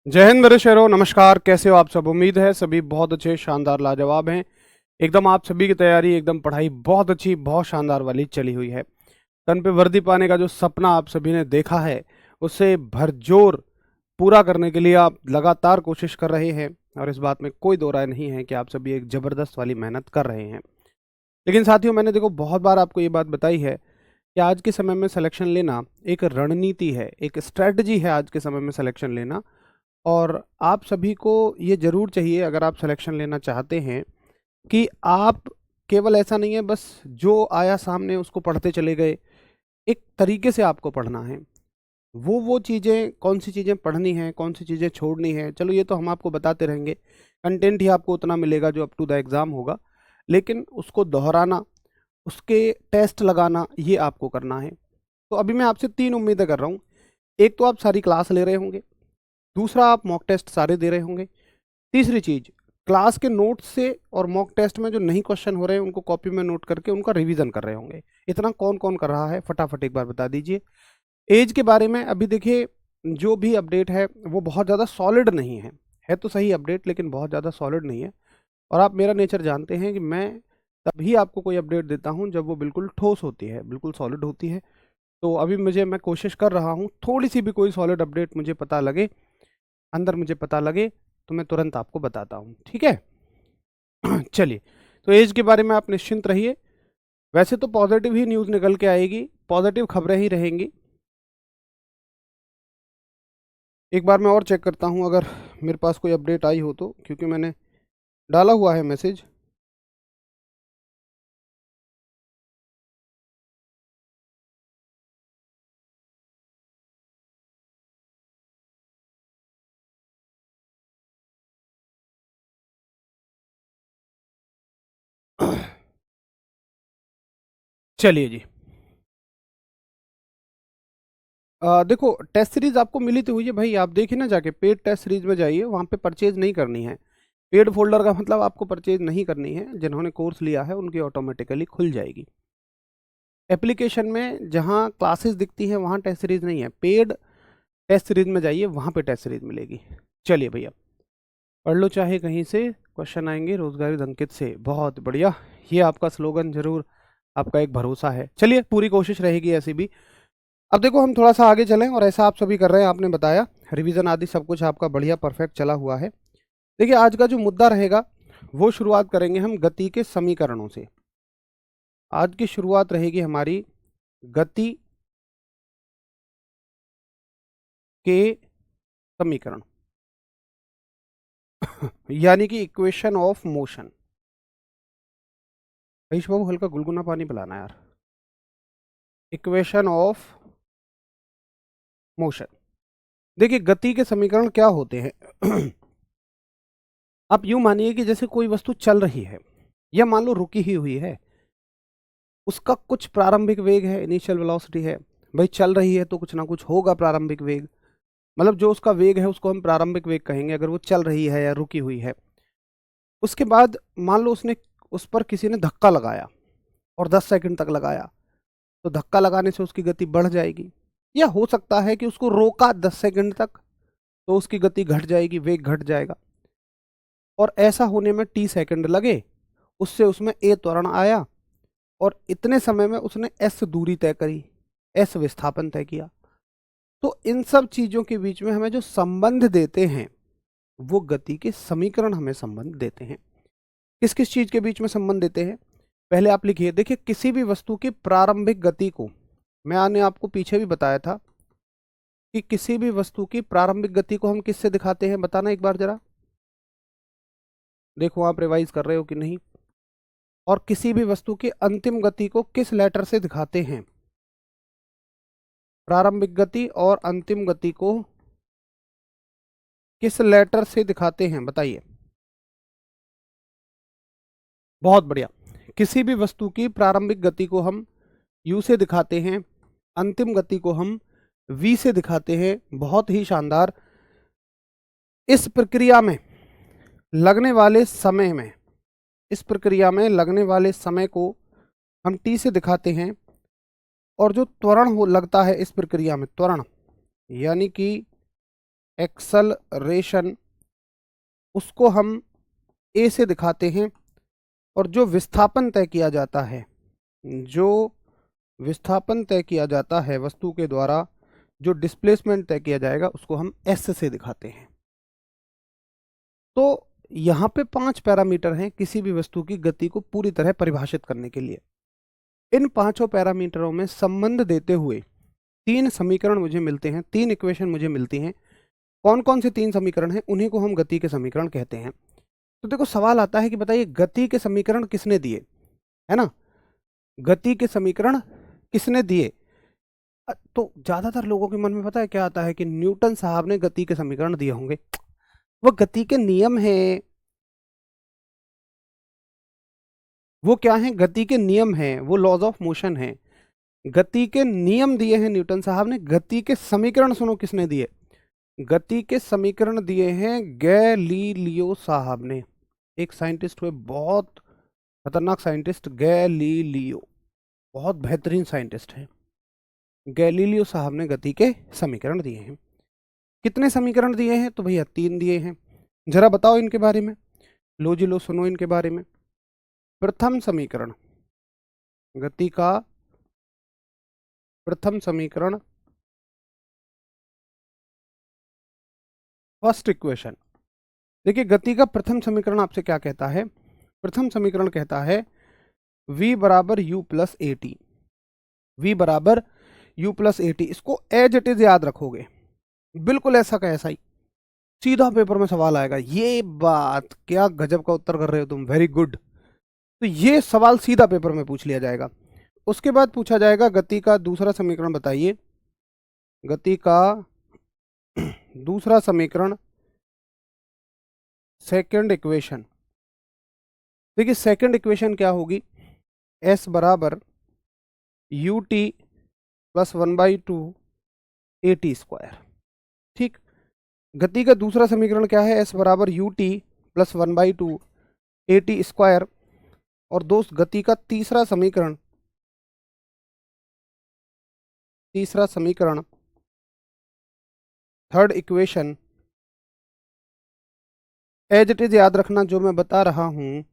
जय हिंद मेरे शेरों, नमस्कार। कैसे हो आप सब? उम्मीद है सभी बहुत अच्छे, शानदार, लाजवाब हैं। एकदम आप सभी की तैयारी, एकदम पढ़ाई बहुत अच्छी, बहुत शानदार वाली चली हुई है। तन पे वर्दी पाने का जो सपना आप सभी ने देखा है, उसे भरजोर पूरा करने के लिए आप लगातार कोशिश कर रहे हैं। और इस बात में कोई दो राय नहीं है कि आप सभी एक ज़बरदस्त वाली मेहनत कर रहे हैं। लेकिन साथियों, मैंने देखो बहुत बार आपको ये बात बताई है कि आज के समय में सिलेक्शन लेना एक रणनीति है, एक स्ट्रैटेजी है आज के समय में सिलेक्शन लेना। और आप सभी को ये ज़रूर चाहिए, अगर आप सिलेक्शन लेना चाहते हैं, कि आप केवल ऐसा नहीं है बस जो आया सामने उसको पढ़ते चले गए। एक तरीके से आपको पढ़ना है। वो चीज़ें, कौन सी चीज़ें पढ़नी हैं, कौन सी चीज़ें छोड़नी हैं, चलो ये तो हम आपको बताते रहेंगे। कंटेंट ही आपको उतना मिलेगा जो अप टू द एग्ज़ाम होगा, लेकिन उसको दोहराना, उसके टेस्ट लगाना, ये आपको करना है। तो अभी मैं आपसे 3 उम्मीदें कर रहा हूँ। एक तो आप सारी क्लास ले रहे होंगे, दूसरा आप मॉक टेस्ट सारे दे रहे होंगे, तीसरी चीज़, क्लास के नोट्स से और मॉक टेस्ट में जो नहीं क्वेश्चन हो रहे हैं उनको कॉपी में नोट करके उनका रिवीजन कर रहे होंगे। इतना कौन कौन कर रहा है, फटाफट एक बार बता दीजिए। एज के बारे में अभी देखिए, जो भी अपडेट है वो बहुत ज़्यादा सॉलिड नहीं है तो सही अपडेट, लेकिन बहुत ज़्यादा सॉलिड नहीं है। और आप मेरा नेचर जानते हैं कि मैं तभी आपको कोई अपडेट देता हूँ जब वो बिल्कुल ठोस होती है, बिल्कुल सॉलिड होती है। तो अभी मैं कोशिश कर रहा हूँ, थोड़ी सी भी कोई सॉलिड अपडेट मुझे पता लगे, अंदर मुझे पता लगे, तो मैं तुरंत आपको बताता हूँ, ठीक है? चलिए, तो एज के बारे में आप निश्चिंत रहिए। वैसे तो पॉजिटिव ही न्यूज़ निकल के आएगी, पॉजिटिव खबरें ही रहेंगी। एक बार मैं और चेक करता हूँ अगर मेरे पास कोई अपडेट आई हो तो, क्योंकि मैंने डाला हुआ है मैसेज। चलिए जी। देखो, टेस्ट सीरीज आपको मिली तो हुई है भाई, आप देखिए ना, जाके पेड टेस्ट सीरीज में जाइए, वहाँ पे परचेज नहीं करनी है। पेड फोल्डर का मतलब आपको परचेज नहीं करनी है, जिन्होंने कोर्स लिया है उनकी ऑटोमेटिकली खुल जाएगी। एप्लीकेशन में जहाँ क्लासेस दिखती हैं वहाँ टेस्ट सीरीज नहीं है, पेड टेस्ट सीरीज में जाइए, वहाँ पे टेस्ट सीरीज मिलेगी। चलिए भैया, पढ़ लो चाहे कहीं से, क्वेश्चन आएंगे रोजगारी अंकित से। बहुत बढ़िया, ये आपका स्लोगन जरूर, आपका एक भरोसा है। चलिए, पूरी कोशिश रहेगी ऐसी भी। अब देखो, हम थोड़ा सा आगे चलें, और ऐसा आप सभी कर रहे हैं, आपने बताया रिवीजन आदि सब कुछ आपका बढ़िया परफेक्ट चला हुआ है। देखिए, आज का जो मुद्दा रहेगा वो शुरुआत करेंगे हम गति के समीकरणों से। आज की शुरुआत रहेगी हमारी गति के समीकरण, यानी कि इक्वेशन ऑफ मोशन। रईस बाबू, हल्का गुनगुना पानी पिलाना यार। Equation of motion. देखिए, गति के समीकरण क्या होते हैं? आप यूं मानिए कि जैसे कोई वस्तु चल रही है, या मान लो रुकी ही हुई है, उसका कुछ प्रारंभिक वेग है, इनिशियल वेलोसिटी है। भाई चल रही है तो कुछ ना कुछ होगा प्रारंभिक वेग, मतलब जो उसका वेग है उसको हम प्रारंभिक वेग कहेंगे, अगर वो चल रही है या रुकी हुई है। उसके बाद मान लो उसने, उस पर किसी ने धक्का लगाया, और 10 सेकंड तक लगाया, तो धक्का लगाने से उसकी गति बढ़ जाएगी। या हो सकता है कि उसको रोका 10 सेकंड तक, तो उसकी गति घट जाएगी, वेग घट जाएगा। और ऐसा होने में टी सेकंड लगे, उससे उसमें ए त्वरण आया, और इतने समय में उसने एस दूरी तय करी, एस विस्थापन तय किया। तो इन सब चीजों के बीच में हमें जो संबंध देते हैं, वो गति के समीकरण हमें संबंध देते हैं। किस किस चीज के बीच में संबंध देते हैं, पहले आप लिखिए। देखिए, किसी भी वस्तु की प्रारंभिक गति को, मैंने आपको पीछे भी बताया था कि किसी भी वस्तु की प्रारंभिक गति को हम किससे दिखाते हैं, बताना एक बार जरा। देखो आप रिवाइज कर रहे हो कि नहीं। और किसी भी वस्तु की अंतिम गति को किस लेटर से दिखाते हैं? प्रारंभिक गति और अंतिम गति को किस लेटर से दिखाते हैं, बताइए। बहुत बढ़िया। किसी भी वस्तु की प्रारंभिक गति को हम u से दिखाते हैं, अंतिम गति को हम v से दिखाते हैं। बहुत ही शानदार। इस प्रक्रिया में लगने वाले समय में, इस प्रक्रिया में लगने वाले समय को हम t से दिखाते हैं। और जो त्वरण हो लगता है इस प्रक्रिया में, त्वरण यानी कि एक्सलरेशन, उसको हम ए से दिखाते हैं, और जो विस्थापन तय किया जाता है, जो विस्थापन तय किया जाता है वस्तु के द्वारा, जो डिस्प्लेसमेंट तय किया जाएगा, उसको हम एस से दिखाते हैं। तो यहाँ पे 5 पैरामीटर हैं किसी भी वस्तु की गति को पूरी तरह परिभाषित करने के लिए। इन पांचों पैरामीटरों में संबंध देते हुए 3 समीकरण मुझे मिलते हैं, 3 इक्वेशन मुझे मिलती हैं। कौन कौन से 3 समीकरण हैं? उन्हीं को हम गति के समीकरण कहते हैं। तो देखो सवाल आता है कि बताइए गति के समीकरण किसने दिए, है ना? गति के समीकरण किसने दिए? तो ज्यादातर लोगों के मन में पता है क्या आता है कि न्यूटन साहब ने गति के समीकरण दिए होंगे। वो गति के नियम है, वो क्या है? गति के नियम है, वो लॉज ऑफ मोशन है। गति के नियम दिए हैं न्यूटन साहब ने। गति के समीकरण सुनो किसने दिए? गति के समीकरण दिए हैं गैलीलियो साहब ने। एक साइंटिस्ट हुए, बहुत खतरनाक साइंटिस्ट, गैलीलियो, बहुत बेहतरीन साइंटिस्ट है। गैलीलियो साहब ने गति के समीकरण दिए हैं। कितने समीकरण दिए हैं? तो भैया 3 दिए हैं। जरा बताओ इनके बारे में। लो जी लो, सुनो इनके बारे में। प्रथम समीकरण, गति का प्रथम समीकरण, फर्स्ट इक्वेशन। देखिए गति का प्रथम समीकरण आपसे क्या कहता है? प्रथम समीकरण कहता है v बराबर u plus A T, v बराबर u प्लस ए टी। इसको एज इट इज याद रखोगे, बिल्कुल ऐसा का ऐसा ही, सीधा पेपर में सवाल आएगा। ये बात, क्या गजब का उत्तर कर रहे हो तुम, वेरी गुड। तो ये सवाल सीधा पेपर में पूछ लिया जाएगा। उसके बाद पूछा जाएगा गति का दूसरा समीकरण बताइए। गति का दूसरा समीकरण, सेकंड इक्वेशन। देखिए सेकंड इक्वेशन क्या होगी? s बराबर u t plus 1/2 a t square. ठीक। गति का दूसरा समीकरण क्या है? s बराबर u t plus 1/2 a t square. और दोस्त गति का तीसरा समीकरण, तीसरा समीकरण, third equation, as it is याद रखना जो मैं बता रहा हूं।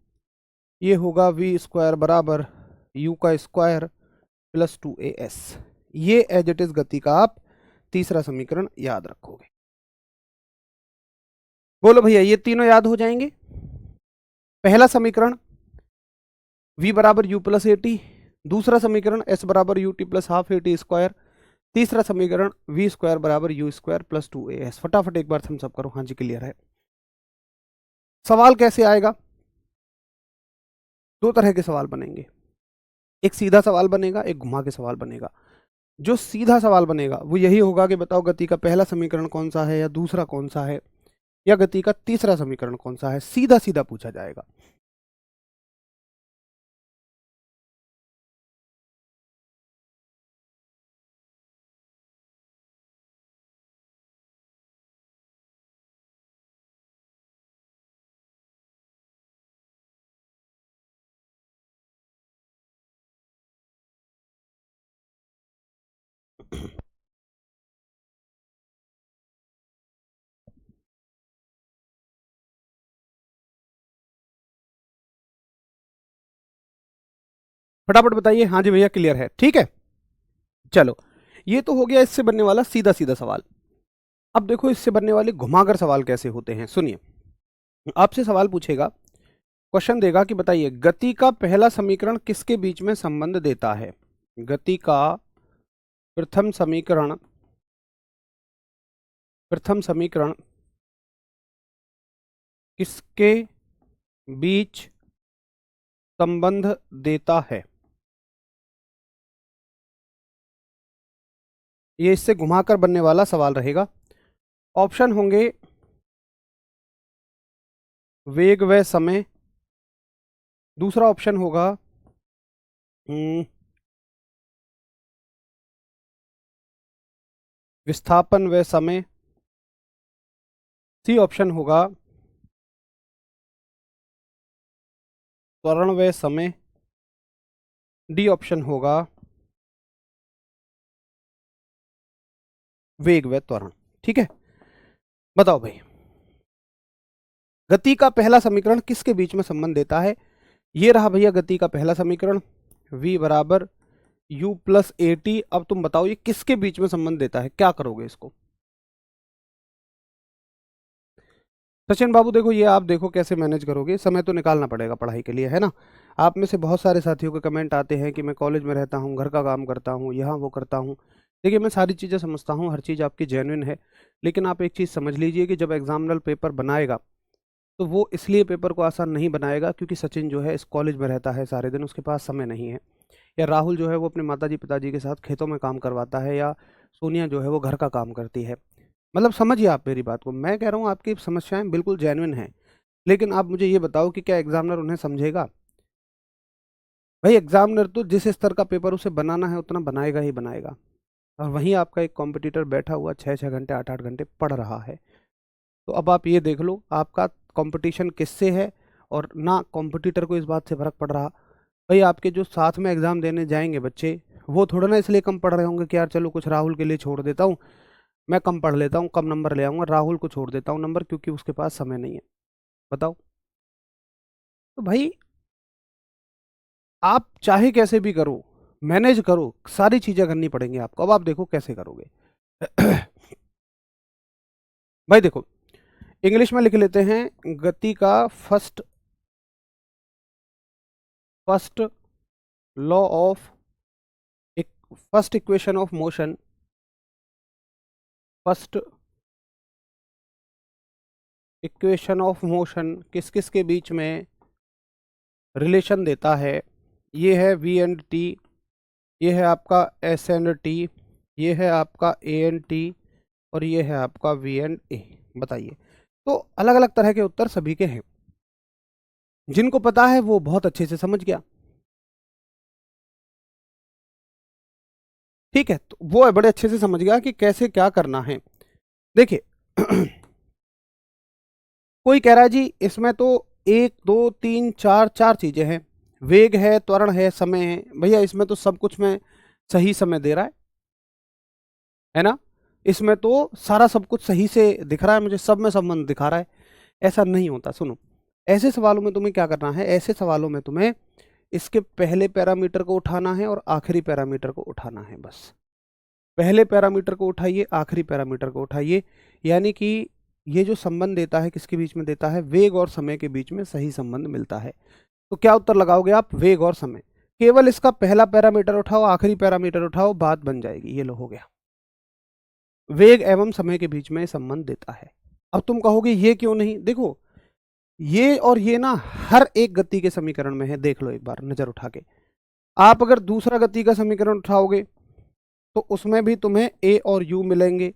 ये होगा v स्क्वायर बराबर u का स्क्वायर प्लस 2as। ये एज इट इज गति का आप तीसरा समीकरण याद रखोगे। बोलो भैया, ये तीनों याद हो जाएंगे। पहला समीकरण v बराबर u प्लस ए टी, दूसरा समीकरण s बराबर यू टी प्लस हाफ ए टी स्क्वायर, तीसरा समीकरण v स्क्वायर बराबर यू स्क्वायर प्लस 2as। फटाफट एक बार थम्स अप करो। हाँ जी, क्लियर है। सवाल कैसे आएगा? 2 तरह के सवाल बनेंगे, एक सीधा सवाल बनेगा, एक घुमा के सवाल बनेगा। जो सीधा सवाल बनेगा वो यही होगा कि बताओ गति का पहला समीकरण कौन सा है, या दूसरा कौन सा है, या गति का तीसरा समीकरण कौन सा है। सीधा सीधा पूछा जाएगा। फटाफट बताइए। हाँ जी भैया, क्लियर है। ठीक है, चलो ये तो हो गया इससे बनने वाला सीधा सीधा सवाल। अब देखो इससे बनने वाले घुमाकर सवाल कैसे होते हैं, सुनिए। आपसे सवाल पूछेगा, क्वेश्चन देगा कि बताइए गति का पहला समीकरण किसके बीच में संबंध देता है? गति का प्रथम समीकरण, प्रथम समीकरण किसके बीच संबंध देता है? ये इससे घुमाकर बनने वाला सवाल रहेगा। ऑप्शन होंगे वेग व समय, दूसरा ऑप्शन होगा विस्थापन व समय, सी ऑप्शन होगा त्वरण व समय, डी ऑप्शन होगा वेग व त्वरण। ठीक है, बताओ भाई, गति का पहला समीकरण किसके बीच में संबंध देता है? ये रहा भैया गति का पहला समीकरण, v बराबर u प्लस ए टी। अब तुम बताओ ये किसके बीच में संबंध देता है, क्या करोगे इसको? सचिन बाबू देखो, ये आप देखो कैसे मैनेज करोगे, समय तो निकालना पड़ेगा पढ़ाई के लिए, है ना। आप में से बहुत सारे साथियों के कमेंट आते हैं कि मैं कॉलेज में रहता हूँ, घर का काम करता हूँ, यहाँ वो करता हूँ। देखिए मैं सारी चीज़ें समझता हूँ, हर चीज़ आपकी जेन्युइन है, लेकिन आप एक चीज़ समझ लीजिए कि जब एग्जामिनर पेपर बनाएगा तो वो इसलिए पेपर को आसान नहीं बनाएगा क्योंकि सचिन जो है इस कॉलेज में रहता है सारे दिन, उसके पास समय नहीं है। या राहुल जो है वो अपने माताजी पिताजी के साथ खेतों में काम करवाता है, या सोनिया जो है वो घर का काम करती है। मतलब समझिए आप मेरी बात को, मैं कह रहा हूँ आपकी समस्याएं बिल्कुल जेन्युइन हैं, लेकिन आप मुझे ये बताओ कि क्या एग्जामिनर उन्हें समझेगा? भाई एग्जामिनर तो जिस स्तर का पेपर उसे बनाना है उतना बनाएगा ही बनाएगा, और वहीं आपका एक कॉम्पिटिटर बैठा हुआ 6-6 घंटे 8-8 घंटे पढ़ रहा है। तो अब आप ये देख लो आपका कंपटीशन किससे है, और ना कॉम्पिटिटर को इस बात से फर्क पड़ रहा। भाई आपके जो साथ में एग्जाम देने जाएंगे बच्चे, वो थोड़ा ना इसलिए कम पढ़ रहे होंगे कि यार चलो कुछ राहुल के लिए छोड़ देता हूँ, मैं कम पढ़ लेता हूँ, कम नंबर ले आऊंगा, राहुल को छोड़ देता हूँ नंबर क्योंकि उसके पास समय नहीं है। बताओ। तो भाई आप चाहे कैसे भी करो, मैनेज करो, सारी चीजें करनी पड़ेंगी आपको। अब आप देखो कैसे करोगे। भाई देखो, इंग्लिश में लिख लेते हैं गति का first first law of, first equation of motion, first equation of motion किस किस के बीच में रिलेशन देता है? ये है वी एंड टी, ये है आपका एस एंड टी, ये है आपका ए एंड टी, और ये है आपका वी एंड ए। बताइए। तो अलग अलग तरह के उत्तर सभी के हैं, जिनको पता है वो बहुत अच्छे से समझ गया, ठीक है, तो वो बड़े अच्छे से समझ गया कि कैसे क्या करना है। देखिए कोई कह रहा है जी इसमें तो 1 2 3 4 चार चीजें हैं, वेग है, त्वरण है, समय है। भैया इसमें तो सब कुछ में सही समय दे रहा है ना, इसमें तो सारा सब कुछ सही से दिख रहा है मुझे, सब में संबंध दिखा रहा है। ऐसा नहीं होता, सुनो। ऐसे सवालों में तुम्हें क्या करना है, ऐसे सवालों में तुम्हें इसके पहले पैरामीटर को उठाना है और आखिरी पैरामीटर को उठाना है, बस। पहले पैरामीटर को उठाइए, आखिरी पैरामीटर को उठाइए, यानी कि ये जो संबंध देता है किसके बीच में देता है, वेग और समय के बीच में सही संबंध मिलता है। तो क्या उत्तर लगाओगे आप, वेग और समय। केवल इसका पहला पैरामीटर उठाओ, आखिरी पैरामीटर उठाओ, बात बन जाएगी। ये लो हो गया, वेग एवं समय के बीच में संबंध देता है। अब तुम कहोगे ये क्यों नहीं, देखो ये और ये ना हर एक गति के समीकरण में है, देख लो एक बार नजर उठा के। आप अगर दूसरा गति का समीकरण उठाओगे तो उसमें भी तुम्हें ए और यू मिलेंगे,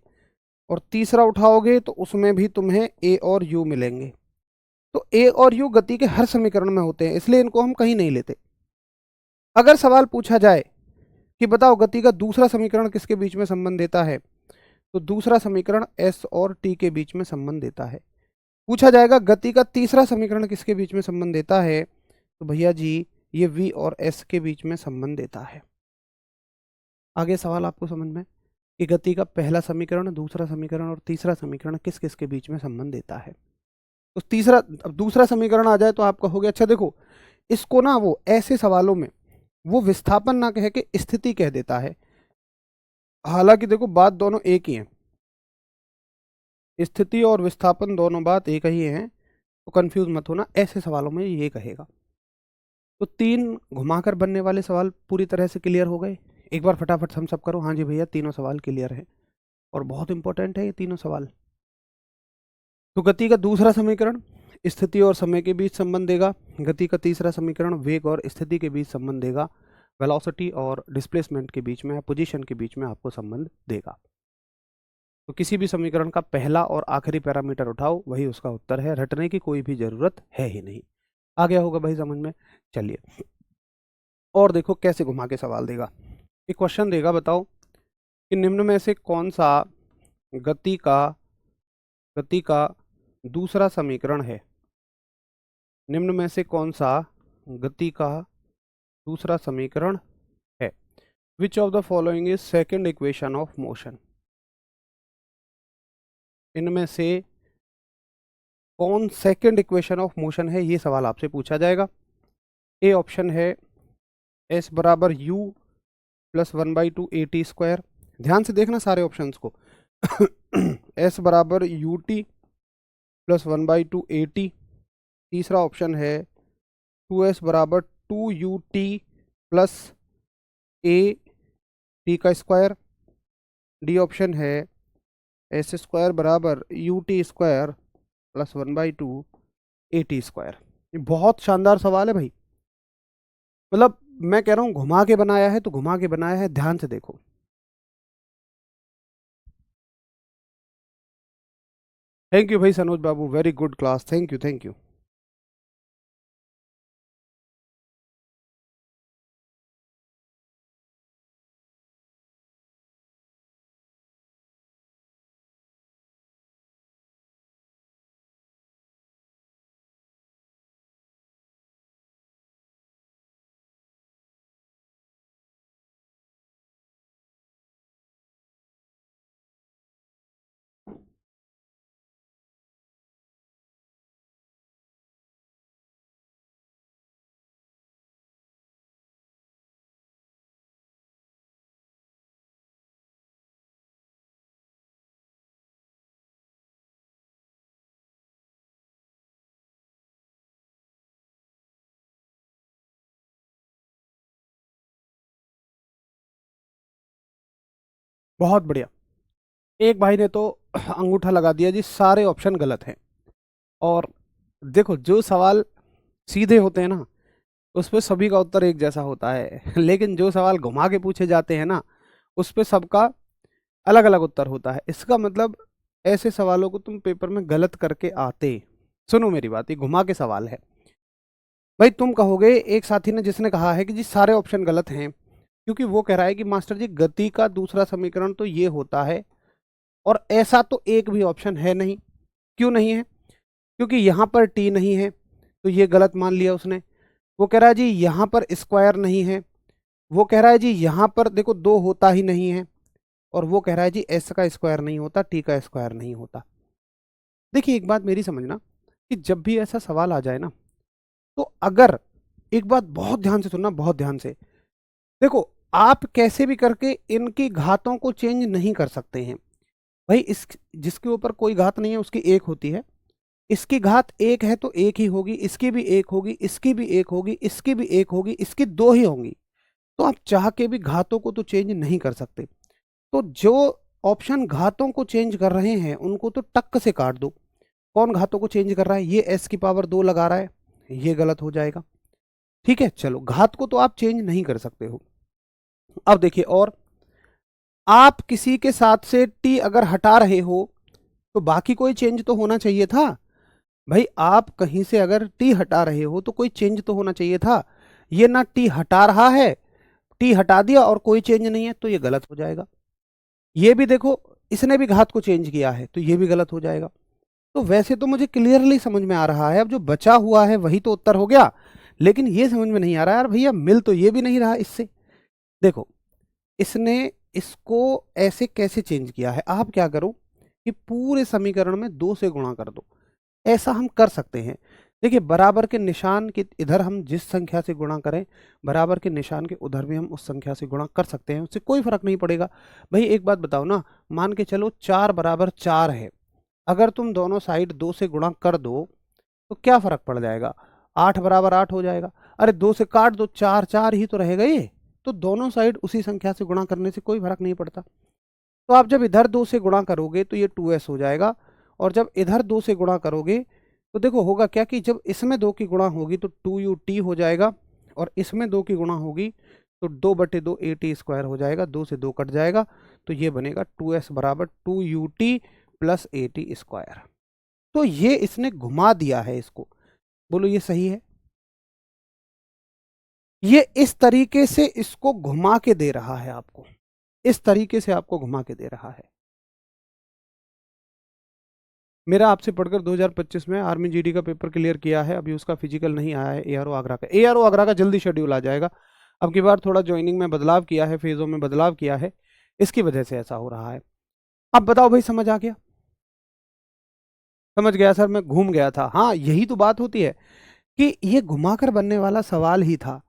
और तीसरा उठाओगे तो उसमें भी तुम्हें ए और यू मिलेंगे। तो ए और यू गति के हर समीकरण में होते हैं, इसलिए इनको हम कहीं नहीं लेते। अगर सवाल पूछा जाए कि बताओ गति का दूसरा समीकरण किसके बीच में संबंध देता है, तो दूसरा समीकरण एस और टी के बीच में संबंध देता है। पूछा जाएगा गति का तीसरा समीकरण किसके बीच में संबंध देता है, तो भैया जी ये वी और एस के बीच में संबंध देता है। आगे सवाल आपको समझ में कि गति का पहला समीकरण, दूसरा समीकरण और तीसरा समीकरण किस किस के बीच में संबंध देता है। तो तीसरा, अब दूसरा समीकरण आ जाए तो आप कहोगे अच्छा देखो इसको ना वो ऐसे सवालों में वो विस्थापन ना कह के स्थिति कह देता है। हालांकि देखो बात दोनों एक ही है, स्थिति और विस्थापन दोनों बात एक ही है, तो कंफ्यूज मत होना, ऐसे सवालों में ये कहेगा। तो 3 घुमाकर बनने वाले सवाल पूरी तरह से क्लियर हो गए। एक बार फटाफट हम सब करो, हाँ जी भैया तीनों सवाल क्लियर है, और बहुत इंपॉर्टेंट है ये तीनों सवाल। तो गति का दूसरा समीकरण स्थिति और समय के बीच संबंध देगा, गति का तीसरा समीकरण वेग और स्थिति के बीच संबंध देगा, वेलोसिटी और डिस्प्लेसमेंट के बीच में, पोजीशन के बीच में आपको संबंध देगा। तो किसी भी समीकरण का पहला और आखिरी पैरामीटर उठाओ, वही उसका उत्तर है, रटने की कोई भी जरूरत है ही नहीं। आ गया होगा भाई समझ में। चलिए और देखो कैसे घुमा के सवाल देगा। एक क्वेश्चन देगा, बताओ कि निम्न में से कौन सा गति का दूसरा समीकरण है। निम्न में से कौन सा गति का दूसरा समीकरण है। Which of the following is second equation of motion. इनमें से कौन सेकंड इक्वेशन ऑफ मोशन है, ये सवाल आपसे पूछा जाएगा। ए ऑप्शन है एस बराबर यू प्लस 1/2 AT स्क्वायर। ध्यान से देखना सारे ऑप्शंस को। एस बराबर यू टी प्लस 1/2 AT। तीसरा ऑप्शन है 2s बराबर 2UT प्लस ए टी का स्क्वायर। डी ऑप्शन है एस स्क्वायर बराबर u T square plus 1/2 AT square. ये बहुत शानदार सवाल है भाई, मतलब मैं कह रहा हूं घुमा के बनाया है तो घुमा के बनाया है, ध्यान से देखो। थैंक यू भाई सनोज बाबू, very good class, thank you thank you. बहुत बढ़िया। एक भाई ने तो अंगूठा लगा दिया जी, सारे ऑप्शन गलत हैं। और देखो जो सवाल सीधे होते हैं ना उस पे सभी का उत्तर एक जैसा होता है, लेकिन जो सवाल घुमा के पूछे जाते हैं ना उस पे सबका अलग अलग उत्तर होता है। इसका मतलब ऐसे सवालों को तुम पेपर में गलत करके आते। सुनो मेरी बात, ये घुमा के सवाल है भाई। तुम कहोगे, एक साथी ने जिसने कहा है कि जी सारे ऑप्शन गलत हैं, क्योंकि वो कह रहा है कि मास्टर जी गति का दूसरा समीकरण तो ये होता है, और ऐसा तो एक भी ऑप्शन है नहीं। क्यों नहीं है? क्योंकि यहाँ पर टी नहीं है, तो ये गलत मान लिया उसने। वो कह रहा है जी यहाँ पर स्क्वायर नहीं है। वो कह रहा है जी यहाँ पर देखो दो होता ही नहीं है। और वो कह रहा है जी एस का स्क्वायर नहीं होता, टी का स्क्वायर नहीं होता। देखिए एक बात मेरी समझना, कि जब भी ऐसा सवाल आ जाए ना, तो अगर एक बात बहुत ध्यान से सुनना, बहुत ध्यान से देखो, आप कैसे भी करके इनकी घातों को चेंज नहीं कर सकते हैं भाई। इस जिसके ऊपर कोई घात नहीं है उसकी एक होती है, इसकी घात एक है तो एक ही होगी, इसकी भी एक होगी, इसकी भी एक होगी, इसकी भी एक होगी, इसकी दो ही होंगी। तो आप चाह के भी घातों को तो चेंज नहीं कर सकते। तो जो ऑप्शन घातों को चेंज कर रहे हैं उनको तो टक से काट दो। कौन घातों को चेंज कर रहा है? ये s की पावर 2 लगा रहा है, ये गलत हो जाएगा। ठीक है, चलो घात को तो आप चेंज नहीं कर सकते हो। अब देखिए, और आप किसी के साथ से t अगर हटा रहे हो तो बाकी कोई चेंज तो होना चाहिए था भाई। आप कहीं से अगर t हटा रहे हो तो कोई चेंज तो होना चाहिए था। ये ना t हटा रहा है, t हटा दिया और कोई चेंज नहीं है, तो ये गलत हो जाएगा। ये भी देखो, इसने भी घात को चेंज किया है, तो ये भी गलत हो जाएगा। तो वैसे तो मुझे क्लियरली समझ में आ रहा है, अब जो बचा हुआ है वही तो उत्तर हो गया। लेकिन ये समझ में नहीं आ रहा यार भैया, मिल तो ये भी नहीं रहा इससे। देखो, इसने इसको ऐसे कैसे चेंज किया है। आप क्या करो कि पूरे समीकरण में 2 से गुणा कर दो। ऐसा हम कर सकते हैं। देखिए, बराबर के निशान के इधर हम जिस संख्या से गुणा करें, बराबर के निशान के उधर भी हम उस संख्या से गुणा कर सकते हैं, उससे कोई फर्क नहीं पड़ेगा। भाई एक बात बताओ ना, मान के चलो 4 बराबर 4 है, अगर तुम दोनों साइड 2 से गुणा कर दो तो क्या फर्क पड़ जाएगा? 8 बराबर 8 हो जाएगा। अरे 2 से काट दो, 4 4 ही तो रहेगा ये। तो दोनों साइड उसी संख्या से गुणा करने से कोई फर्क नहीं पड़ता। तो आप जब इधर 2 से गुणा करोगे तो ये 2s हो जाएगा, और जब इधर 2 से गुणा करोगे तो देखो होगा क्या, कि जब इसमें 2 की गुणा होगी तो 2ut हो जाएगा, और इसमें 2 की गुणा होगी तो 2/2 AT स्क्वायर हो जाएगा। 2 से 2 कट जाएगा, तो ये बनेगा 2s बराबर 2ut प्लस AT स्क्वायर। तो ये इसने घुमा दिया है इसको। बोलो ये सही है? ये इस तरीके से इसको घुमा के दे रहा है आपको, इस तरीके से आपको घुमा के दे रहा है। मेरा आपसे पढ़कर 2025 में आर्मी जीडी का पेपर क्लियर किया है, अभी उसका फिजिकल नहीं आया है। एआरओ आगरा का, एआरओ आगरा का जल्दी शेड्यूल आ जाएगा। अब की बार थोड़ा ज्वाइनिंग में बदलाव किया है, फेजों में बदलाव किया है, इसकी वजह से ऐसा हो रहा है। अब बताओ भाई, समझ आ गया? समझ गया सर, मैं घूम गया था। हाँ, यही तो बात होती है कि ये घुमाकर बनने वाला सवाल ही था।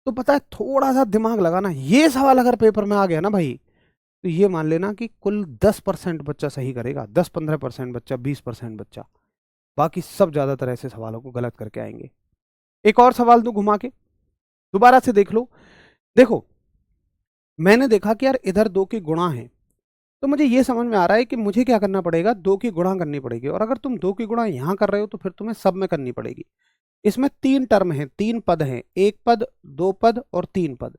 तो पता है, थोड़ा सा दिमाग लगाना, ये सवाल अगर पेपर में आ गया ना भाई, तो ये मान लेना कि कुल 10% बच्चा सही करेगा, 10-15% बच्चा, 20% बच्चा, बाकी सब ज्यादातर ऐसे सवालों को गलत करके आएंगे। एक और सवाल दो घुमा के, दोबारा से देख लो। देखो, मैंने देखा कि यार इधर 2 की गुणा है, तो मुझे ये समझ में आ रहा है कि मुझे क्या करना पड़ेगा, 2 की गुणा करनी पड़ेगी। और अगर तुम 2 की गुणा यहां कर रहे हो तो फिर तुम्हें सब में करनी पड़ेगी। इसमें 3 टर्म है, 3 पद हैं, 1 पद, 2 पद और 3 पद।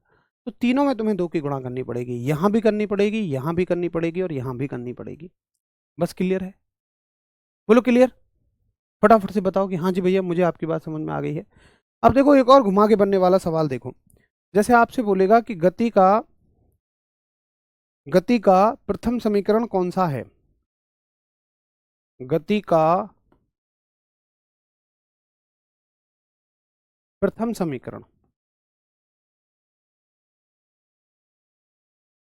तो तीनों में तुम्हें 2 की गुणा करनी पड़ेगी, यहां भी करनी पड़ेगी, यहां भी करनी पड़ेगी और यहां भी करनी पड़ेगी। बस क्लियर है? बोलो क्लियर। फटाफट से बताओ कि हाँ जी भैया, मुझे आपकी बात समझ में आ गई है। अब देखो, एक और घुमा के बनने वाला सवाल देखो। जैसे आपसे बोलेगा कि गति का प्रथम समीकरण कौन सा है। गति का प्रथम समीकरण,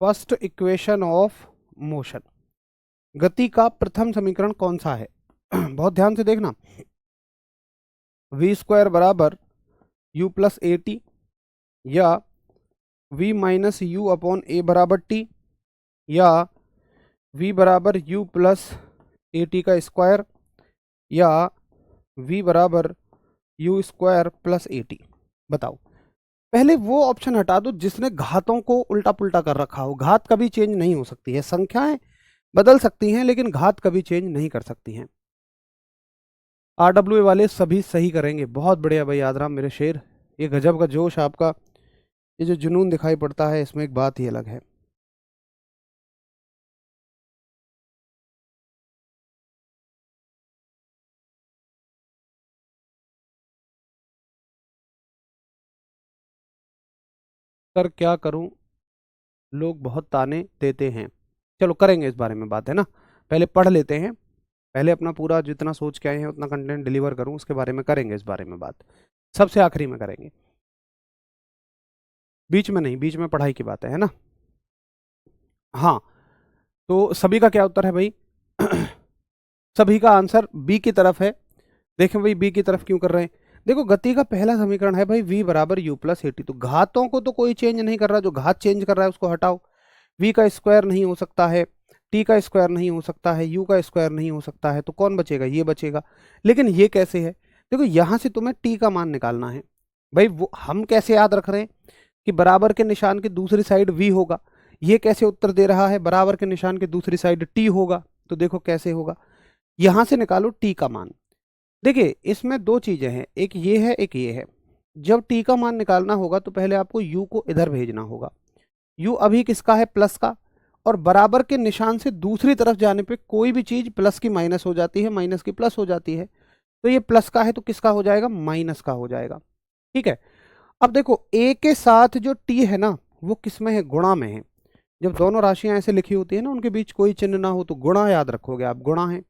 फर्स्ट इक्वेशन ऑफ मोशन, गति का प्रथम समीकरण कौन सा है? बहुत ध्यान से देखना। v² बराबर u प्लस ए टी, या v माइनस यू अपॉन ए बराबर टी, या v बराबर u प्लस ए टी का स्क्वायर, या v बराबर you square plus A T. बताओ। पहले वो ऑप्शन हटा दो जिसने घातों को उल्टा पुल्टा कर रखा हो। घात कभी चेंज नहीं हो सकती है, संख्याएं बदल सकती हैं लेकिन घात कभी चेंज नहीं कर सकती हैं। RWA वाले सभी सही करेंगे। बहुत बढ़िया भाई आदराम, मेरे शेर। ये गजब का जोश आपका, ये जो जुनून दिखाई पड़ता है, इसमें एक बात ही अलग है। कर क्या करूं, लोग बहुत ताने देते हैं। चलो करेंगे इस बारे में बात, है ना। पहले पढ़ लेते हैं, पहले अपना पूरा जितना सोच के आए हैं उतना कंटेंट डिलीवर करूं, उसके बारे में करेंगे इस बारे में बात, सबसे आखिरी में करेंगे, बीच में नहीं। बीच में पढ़ाई की बात है ना। हाँ, तो सभी का क्या उत्तर है भाई? सभी का आंसर बी की तरफ है। देखें भाई, बी की तरफ क्यों कर रहे हैं? देखो, गति का पहला समीकरण है भाई v बराबर यू प्लस ए टी। तो घातों को तो कोई चेंज नहीं कर रहा, जो घात चेंज कर रहा है उसको हटाओ। v का स्क्वायर नहीं हो सकता है, t का स्क्वायर नहीं हो सकता है, u का स्क्वायर नहीं हो सकता है, तो कौन बचेगा? ये बचेगा। लेकिन ये कैसे है? देखो, यहां से तुम्हें t का मान निकालना है भाई। वो हम कैसे याद रख रहे हैं कि बराबर के निशान की दूसरी साइड v होगा। ये कैसे उत्तर दे रहा है? बराबर के निशान की दूसरी साइड t होगा। तो देखो कैसे होगा, यहां से निकालो t का मान। देखिए, इसमें दो चीजें हैं, एक ये है, एक ये है। जब t का मान निकालना होगा तो पहले आपको u को इधर भेजना होगा। u अभी किसका है? प्लस का। और बराबर के निशान से दूसरी तरफ जाने पे कोई भी चीज प्लस की माइनस हो जाती है, माइनस की प्लस हो जाती है। तो ये प्लस का है तो किसका हो जाएगा? माइनस का हो जाएगा। ठीक है। अब देखो, a के साथ जो t है ना, वो किस में है? गुणा में है। जब दोनों राशियां ऐसे लिखी होती है ना, उनके बीच कोई चिन्ह ना हो तो गुणा याद रखोगे आप, गुणा है।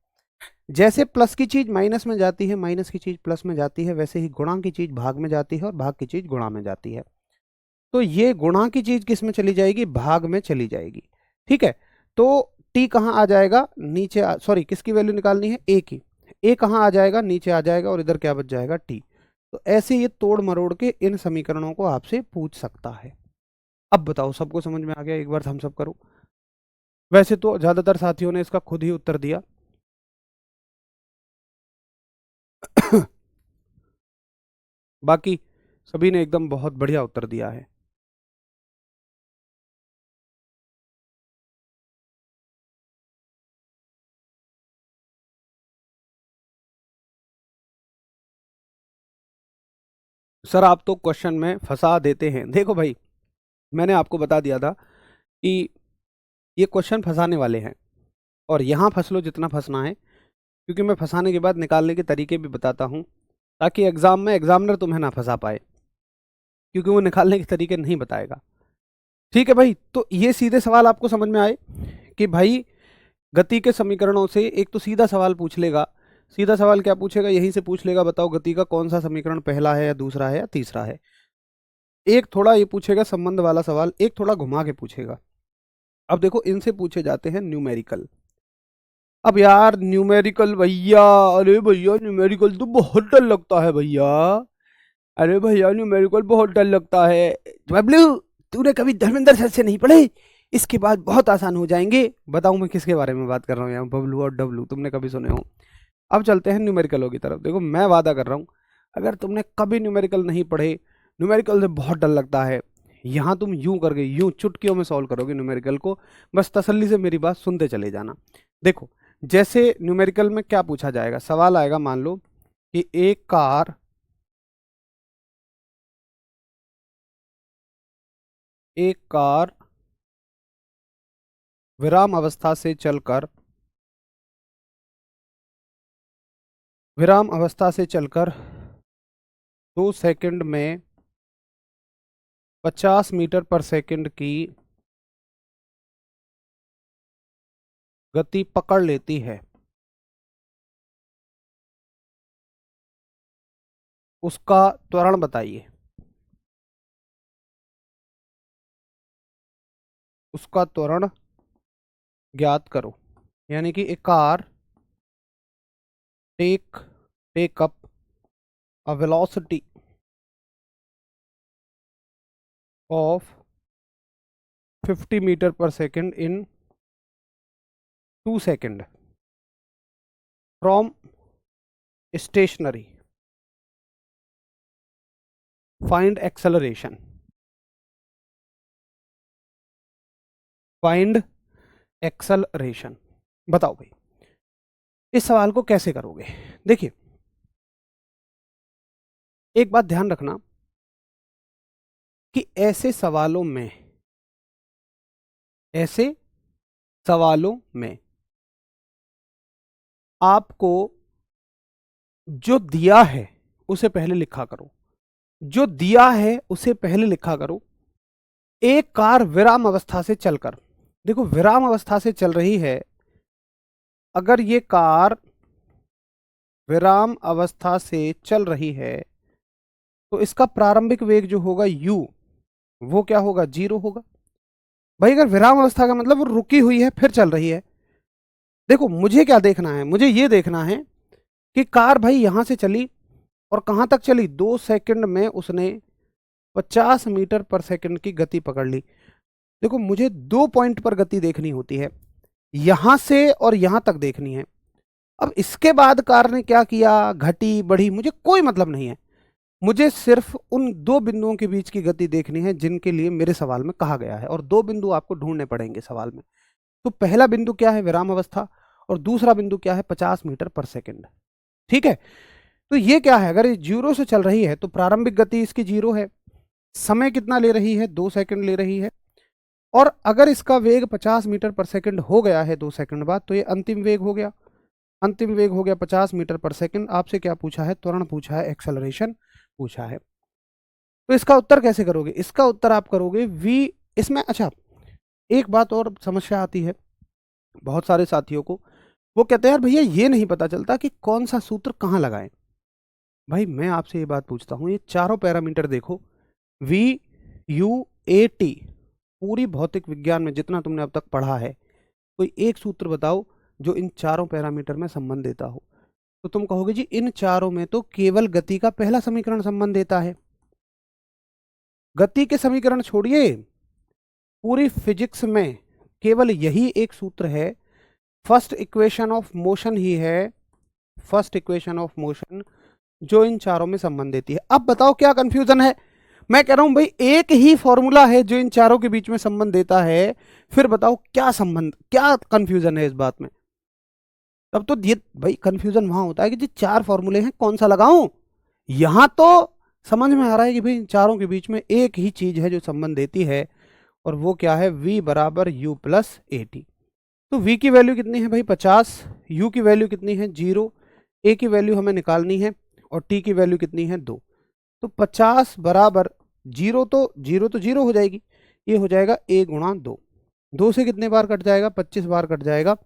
जैसे प्लस की चीज माइनस में जाती है, माइनस की चीज प्लस में जाती है, वैसे ही गुणा की चीज भाग में जाती है और भाग की चीज गुणा में जाती है। तो ये गुणा की चीज किस में चली जाएगी? भाग में चली जाएगी। ठीक है। तो टी कहाँ आ जाएगा? नीचे, सॉरी, किसकी वैल्यू निकालनी है? ए की। ए कहाँ आ जाएगा? नीचे आ जाएगा, और इधर क्या बच जाएगा? टी। तो ऐसे ये तोड़ मरोड़ के इन समीकरणों को आपसे पूछ सकता है। अब बताओ, सबको समझ में आ गया? एक बार हम सब करो। वैसे तो ज्यादातर साथियों ने इसका खुद ही उत्तर दिया। बाकी सभी ने एकदम बहुत बढ़िया उत्तर दिया है। सर, आप तो क्वेश्चन में फंसा देते हैं। देखो भाई, मैंने आपको बता दिया था कि ये क्वेश्चन फंसाने वाले हैं, और यहाँ फंस लो जितना फंसना है, क्योंकि मैं फंसाने के बाद निकालने के तरीके भी बताता हूँ, ताकि एग्जाम में एग्जामिनर तुम्हें ना फंसा पाए, क्योंकि वो निकालने के तरीके नहीं बताएगा। ठीक है भाई, तो ये सीधे सवाल आपको समझ में आए कि भाई गति के समीकरणों से एक तो सीधा सवाल पूछ लेगा। सीधा सवाल क्या पूछेगा? यहीं से पूछ लेगा, बताओ गति का कौन सा समीकरण पहला है या दूसरा है या तीसरा है। एक थोड़ा ये पूछेगा संबंध वाला सवाल, एक थोड़ा घुमा के पूछेगा। अब देखो, इनसे पूछे जाते हैं न्यूमेरिकल। अब यार न्यूमेरिकल भैया, अरे भैया न्यूमेरिकल तो बहुत डर लगता है भैया। अरे भैया न्यूमेरिकल बहुत डर लगता है। बबलू, तूने कभी धर्मेंद्र सर से नहीं पढ़े? इसके बाद बहुत आसान हो जाएंगे। बताऊं मैं किसके बारे में बात कर रहा हूँ यहाँ? बबलू और डब्लू तुमने कभी सुने हो? अब चलते हैं न्यूमेरिकलों की तरफ। देखो मैं वादा कर रहा हूँ, अगर तुमने कभी न्यूमेरिकल नहीं पढ़े, न्यूमेरिकल से बहुत डर लगता है, यहाँ तुम यूं करके यूं चुटकियों में सॉल्व करोगे न्यूमेरिकल को। बस तसल्ली से मेरी बात सुनते चले जाना। देखो, जैसे न्यूमेरिकल में क्या पूछा जाएगा, सवाल आएगा, मान लो कि एक कार विराम अवस्था से चलकर 2 सेकंड में 50 मीटर पर सेकंड की गति पकड़ लेती है, उसका त्वरण बताइए। उसका त्वरण ज्ञात करो। यानी कि a car take up a velocity of 50 metre per second in 2 second from stationary. Find acceleration. Find acceleration. बताओ भाई, इस सवाल को कैसे करोगे? देखिए, एक बात ध्यान रखना कि ऐसे सवालों में आपको जो दिया है उसे पहले लिखा करो। जो दिया है उसे पहले लिखा करो। एक कार विराम अवस्था से चलकर, देखो विराम अवस्था से चल रही है। अगर ये कार विराम अवस्था से चल रही है तो इसका प्रारंभिक वेग जो होगा u, वो क्या होगा? 0 होगा। भाई अगर विराम अवस्था का मतलब वो रुकी हुई है फिर चल रही है। देखो मुझे क्या देखना है, मुझे ये देखना है कि कार भाई यहां से चली और कहां तक चली? 2 सेकंड में उसने 50 मीटर पर सेकंड की गति पकड़ ली। देखो मुझे 2 पॉइंट पर गति देखनी होती है, यहां से और यहां तक देखनी है। अब इसके बाद कार ने क्या किया, घटी बढ़ी, मुझे कोई मतलब नहीं है। मुझे सिर्फ उन 2 बिंदुओं के बीच की गति देखनी है जिनके लिए मेरे सवाल में कहा गया है, और 2 बिंदु आपको ढूंढने पड़ेंगे सवाल में। तो पहला बिंदु क्या है? विराम अवस्था। और दूसरा बिंदु क्या है? 50 मीटर पर सेकंड। ठीक है, तो ये क्या है? अगर ये 0 से चल रही है तो प्रारंभिक गति इसकी 0 है। समय कितना ले रही है? 2 सेकंड ले रही है। और अगर इसका वेग 50 मीटर पर सेकंड हो गया है 2 सेकंड बाद, तो ये अंतिम वेग हो गया। अंतिम वेग हो गया 50 मीटर पर सेकंड। आपसे क्या पूछा है? त्वरण पूछा है, एक्सेलरेशन पूछा है। तो इसका उत्तर कैसे करोगे? इसका उत्तर आप करोगे v। इसमें अच्छा, एक बात और समस्या आती है बहुत सारे साथियों को। वो कहते हैं यार भैया ये नहीं पता चलता कि कौन सा सूत्र कहाँ लगाएं। भाई मैं आपसे ये बात पूछता हूँ, ये चारों पैरामीटर देखो, v u a t, पूरी भौतिक विज्ञान में जितना तुमने अब तक पढ़ा है, कोई एक सूत्र बताओ जो इन चारों पैरामीटर में संबंध देता हो। तो तुम कहोगे जी इन चारों में तो केवल गति का पहला समीकरण संबंध देता है। गति के समीकरण छोड़िए, पूरी फिजिक्स में केवल यही एक सूत्र है, फर्स्ट इक्वेशन ऑफ मोशन ही है, फर्स्ट इक्वेशन ऑफ मोशन, जो इन चारों में संबंध देती है। अब बताओ क्या कंफ्यूजन है? मैं कह रहा हूं भाई एक ही फॉर्मूला है जो इन चारों के बीच में संबंध देता है, फिर बताओ क्या संबंध, क्या कंफ्यूजन है इस बात में? तब तो ये भाई कंफ्यूजन वहां होता है कि जी 4 फॉर्मूले हैं, कौन सा लगाऊं। यहां तो समझ में आ रहा है कि भाई इन चारों के बीच में एक ही चीज है जो संबंध देती है, और वो क्या है? v बराबर u प्लस ए टी। तो v की वैल्यू कितनी है भाई? 50। u की वैल्यू कितनी है? 0। a की वैल्यू हमें निकालनी है, और t की वैल्यू कितनी है? 2। तो 50 बराबर 0, तो 0 हो जाएगी। ये हो जाएगा a गुणा 2। 2 से कितने बार कट जाएगा? 25 बार कट जाएगा।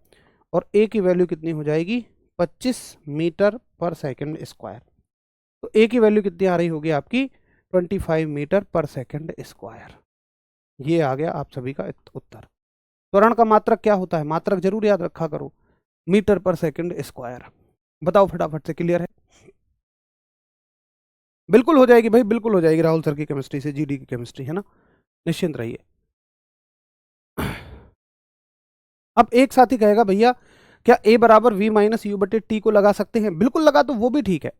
और a की वैल्यू कितनी हो जाएगी? 25 मीटर पर सेकंड स्क्वायर। तो a की वैल्यू कितनी आ रही होगी आपकी? 25 मीटर पर सेकंड स्क्वायर। ये आ गया आप सभी का उत्तर। त्वरण का मात्रक क्या होता है? मात्रक जरूर याद रखा करो। Metre per second square. बताओ फटाफट से, क्लियर है? बिल्कुल हो जाएगी भाई, बिल्कुल हो जाएगी। राहुल सर की केमिस्ट्री से जीडी की केमिस्ट्री है ना, निश्चिंत रहिए। अब एक साथी कहेगा भैया क्या ए बराबर वी माइनस यू बटे टी को लगा सकते हैं? बिल्कुल लगा, तो वो भी ठीक है,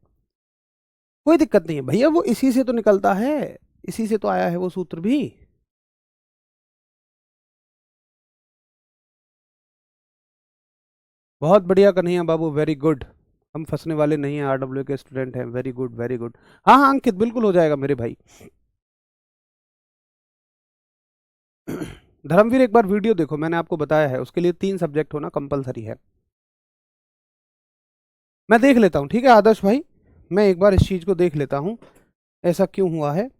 कोई दिक्कत नहीं है भैया, वो इसी से तो निकलता है, इसी से तो आया है वो सूत्र भी। बहुत बढ़िया कन्हैया बाबू, वेरी गुड। हम फंसने वाले नहीं हैं, आरडब्ल्यू के स्टूडेंट हैं, वेरी गुड वेरी गुड। हाँ हाँ अंकित, बिल्कुल हो जाएगा मेरे भाई। धर्मवीर एक बार वीडियो देखो, मैंने आपको बताया है, उसके लिए 3 सब्जेक्ट होना कंपलसरी है। मैं देख लेता हूँ, ठीक है आदर्श भाई, मैं एक बार इस चीज को देख लेता हूँ, ऐसा क्यों हुआ है।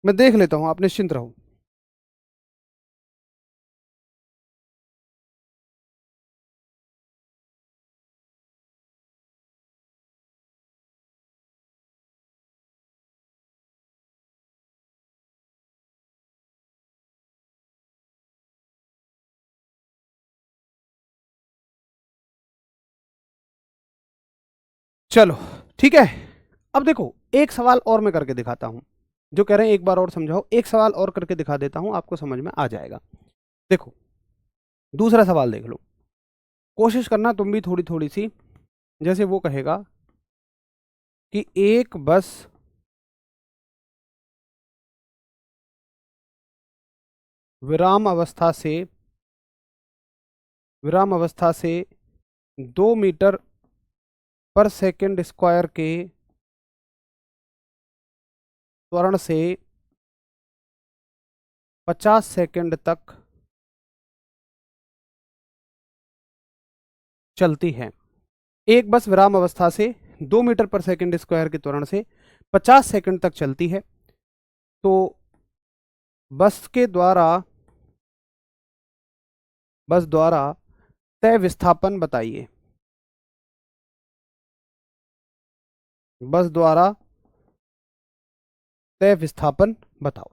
मैं देख लेता हूँ, आप निश्चिंत रहो। चलो ठीक है, अब देखो एक सवाल और मैं करके दिखाता हूं, जो कह रहे हैं एक बार और समझाओ, एक सवाल और करके दिखा देता हूं, आपको समझ में आ जाएगा। देखो दूसरा सवाल देख लो, कोशिश करना तुम भी थोड़ी थोड़ी सी। जैसे वो कहेगा कि एक बस विराम अवस्था से, विराम अवस्था से 2 मीटर पर सेकंड स्क्वायर के त्वरण से 50 सेकंड तक चलती है। एक बस विराम अवस्था से 2 मीटर पर सेकंड स्क्वायर के त्वरण से 50 सेकंड तक चलती है, तो बस के द्वारा, बस द्वारा तय विस्थापन बताइए। बस द्वारा तय विस्थापन बताओ।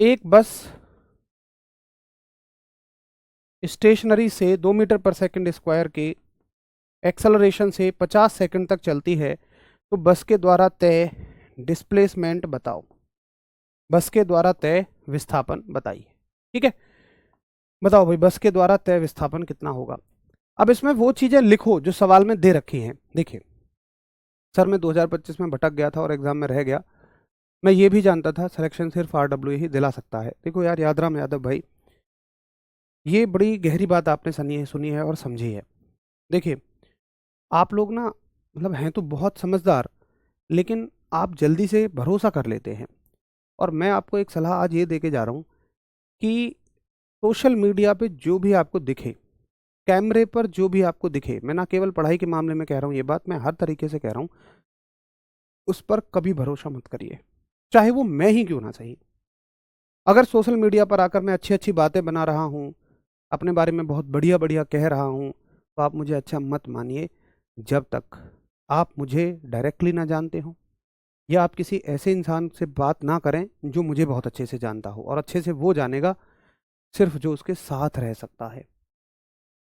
एक बस स्टेशनरी से 2 मीटर पर सेकंड स्क्वायर के एक्सेलरेशन से 50 सेकंड तक चलती है, तो बस के द्वारा तय डिस्प्लेसमेंट बताओ। बस के द्वारा तय विस्थापन बताइए। ठीक है, बताओ भाई बस के द्वारा तय विस्थापन कितना होगा। अब इसमें वो चीजें लिखो जो सवाल में दे रखी हैं। देखिए सर मैं 2025 में भटक गया था और एग्जाम में रह गया, मैं ये भी जानता था सिलेक्शन सिर्फ आरडब्ल्यू ही दिला सकता है। देखो यार यादराम यादव भाई, ये बड़ी गहरी बात आपने सुनी है और समझी है। देखिए आप लोग ना मतलब हैं तो बहुत समझदार, लेकिन आप जल्दी से भरोसा कर लेते हैं। और मैं आपको एक सलाह आज ये दे के जा रहा हूँ कि सोशल मीडिया पे जो भी आपको दिखे, कैमरे पर जो भी आपको दिखे, मैं ना केवल पढ़ाई के मामले में कह रहा हूँ ये बात, मैं हर तरीके से कह रहा हूँ, उस पर कभी भरोसा मत करिए, चाहे वो मैं ही क्यों ना सही। अगर सोशल मीडिया पर आकर मैं अच्छी अच्छी बातें बना रहा हूँ, अपने बारे में बहुत बढ़िया बढ़िया कह रहा हूँ, तो आप मुझे अच्छा मत मानिए जब तक आप मुझे डायरेक्टली ना जानते हो, या आप किसी ऐसे इंसान से बात ना करें जो मुझे बहुत अच्छे से जानता हो। और अच्छे से वो जानेगा सिर्फ जो उसके साथ रह सकता है।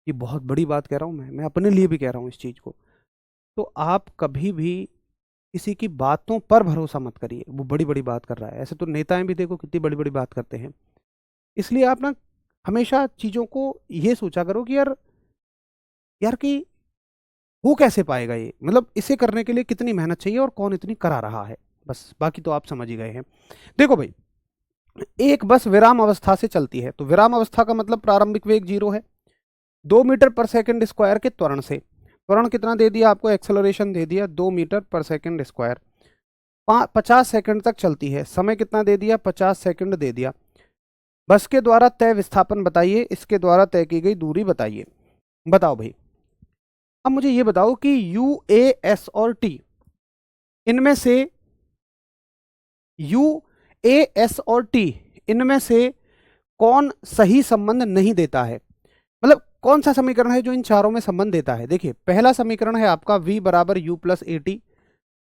ये बहुत बड़ी बात कह रहा हूँ, मैं अपने लिए भी कह रहा हूँ इस चीज़ को। तो आप कभी भी किसी की बातों पर भरोसा मत करिए, वो बड़ी बड़ी बात कर रहा है। ऐसे तो नेताएं भी देखो कितनी बड़ी बड़ी बात करते हैं। इसलिए आप ना हमेशा चीज़ों को ये सोचा करो कि यार, यार कि हो कैसे पाएगा ये, मतलब इसे करने के लिए कितनी मेहनत चाहिए और कौन इतनी करा रहा है। बस बाकी तो आप समझ ही गए हैं। देखो भाई एक बस विराम अवस्था से चलती है, तो विराम अवस्था का मतलब प्रारंभिक वेग 0 है, 2 मीटर पर सेकंड स्क्वायर के त्वरण से, त्वरण कितना दे दिया आपको, एक्सेलरेशन दे दिया 2 metre per second square, 50 second तक चलती है, समय कितना दे दिया, 50 सेकंड दे दिया। बस के द्वारा तय विस्थापन बताइए, इसके द्वारा तय की गई दूरी बताइए। बताओ भाई, अब मुझे ये बताओ कि यू ए एस और टी, इनमें से U, A, S और T इनमें से कौन सही संबंध नहीं देता है? मतलब कौन सा समीकरण है जो इन चारों में संबंध देता है? देखिए, पहला समीकरण है आपका V बराबर U प्लस ए टी,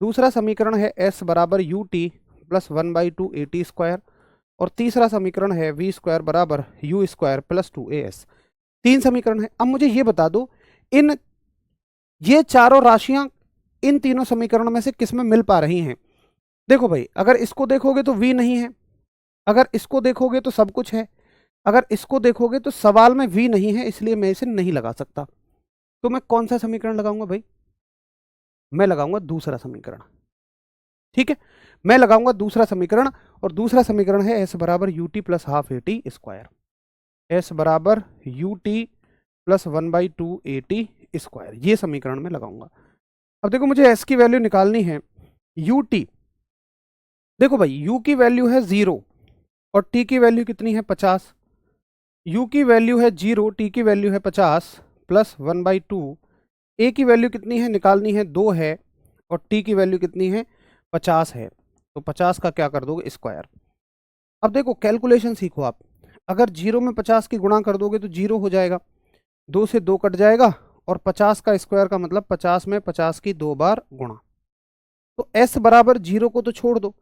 दूसरा समीकरण है S बराबर u t plus 1/2 AT square, और तीसरा समीकरण है V स्क्वायर बराबर U स्क्वायर प्लस 2AS। तीन समीकरण है। अब मुझे ये बता दो, ये चारों राशियां इन तीनों समीकरणों में से किस में मिल पा रही हैं? देखो भाई, अगर इसको देखोगे तो V नहीं है, अगर इसको देखोगे तो सब कुछ है, अगर इसको देखोगे तो सवाल में V नहीं है, इसलिए मैं इसे नहीं लगा सकता। तो मैं कौन सा समीकरण लगाऊंगा भाई? मैं लगाऊंगा दूसरा समीकरण। ठीक है, मैं लगाऊंगा दूसरा समीकरण, और दूसरा समीकरण है S बराबर यू टी प्लस हाफ ए टी स्क्वायर। S बराबर u t plus 1/2 AT square, ये समीकरण में लगाऊंगा। अब देखो, मुझे S की वैल्यू निकालनी है। यू टी, देखो भाई, U की वैल्यू है 0 और T की वैल्यू कितनी है 50। U की वैल्यू है 0, T की वैल्यू है 50 प्लस 1/2, A की वैल्यू कितनी है निकालनी है 2 है, और T की वैल्यू कितनी है 50 है। तो 50 का क्या कर दोगे स्क्वायर। अब देखो, कैलकुलेशन सीखो आप। अगर 0 में 50 की गुणा कर दोगे तो 0 हो जाएगा, 2 से 2 कट जाएगा, और 50 का स्क्वायर का मतलब 50 में 50 की 2 बार गुणा। तो S बराबर 0 को तो छोड़ दो,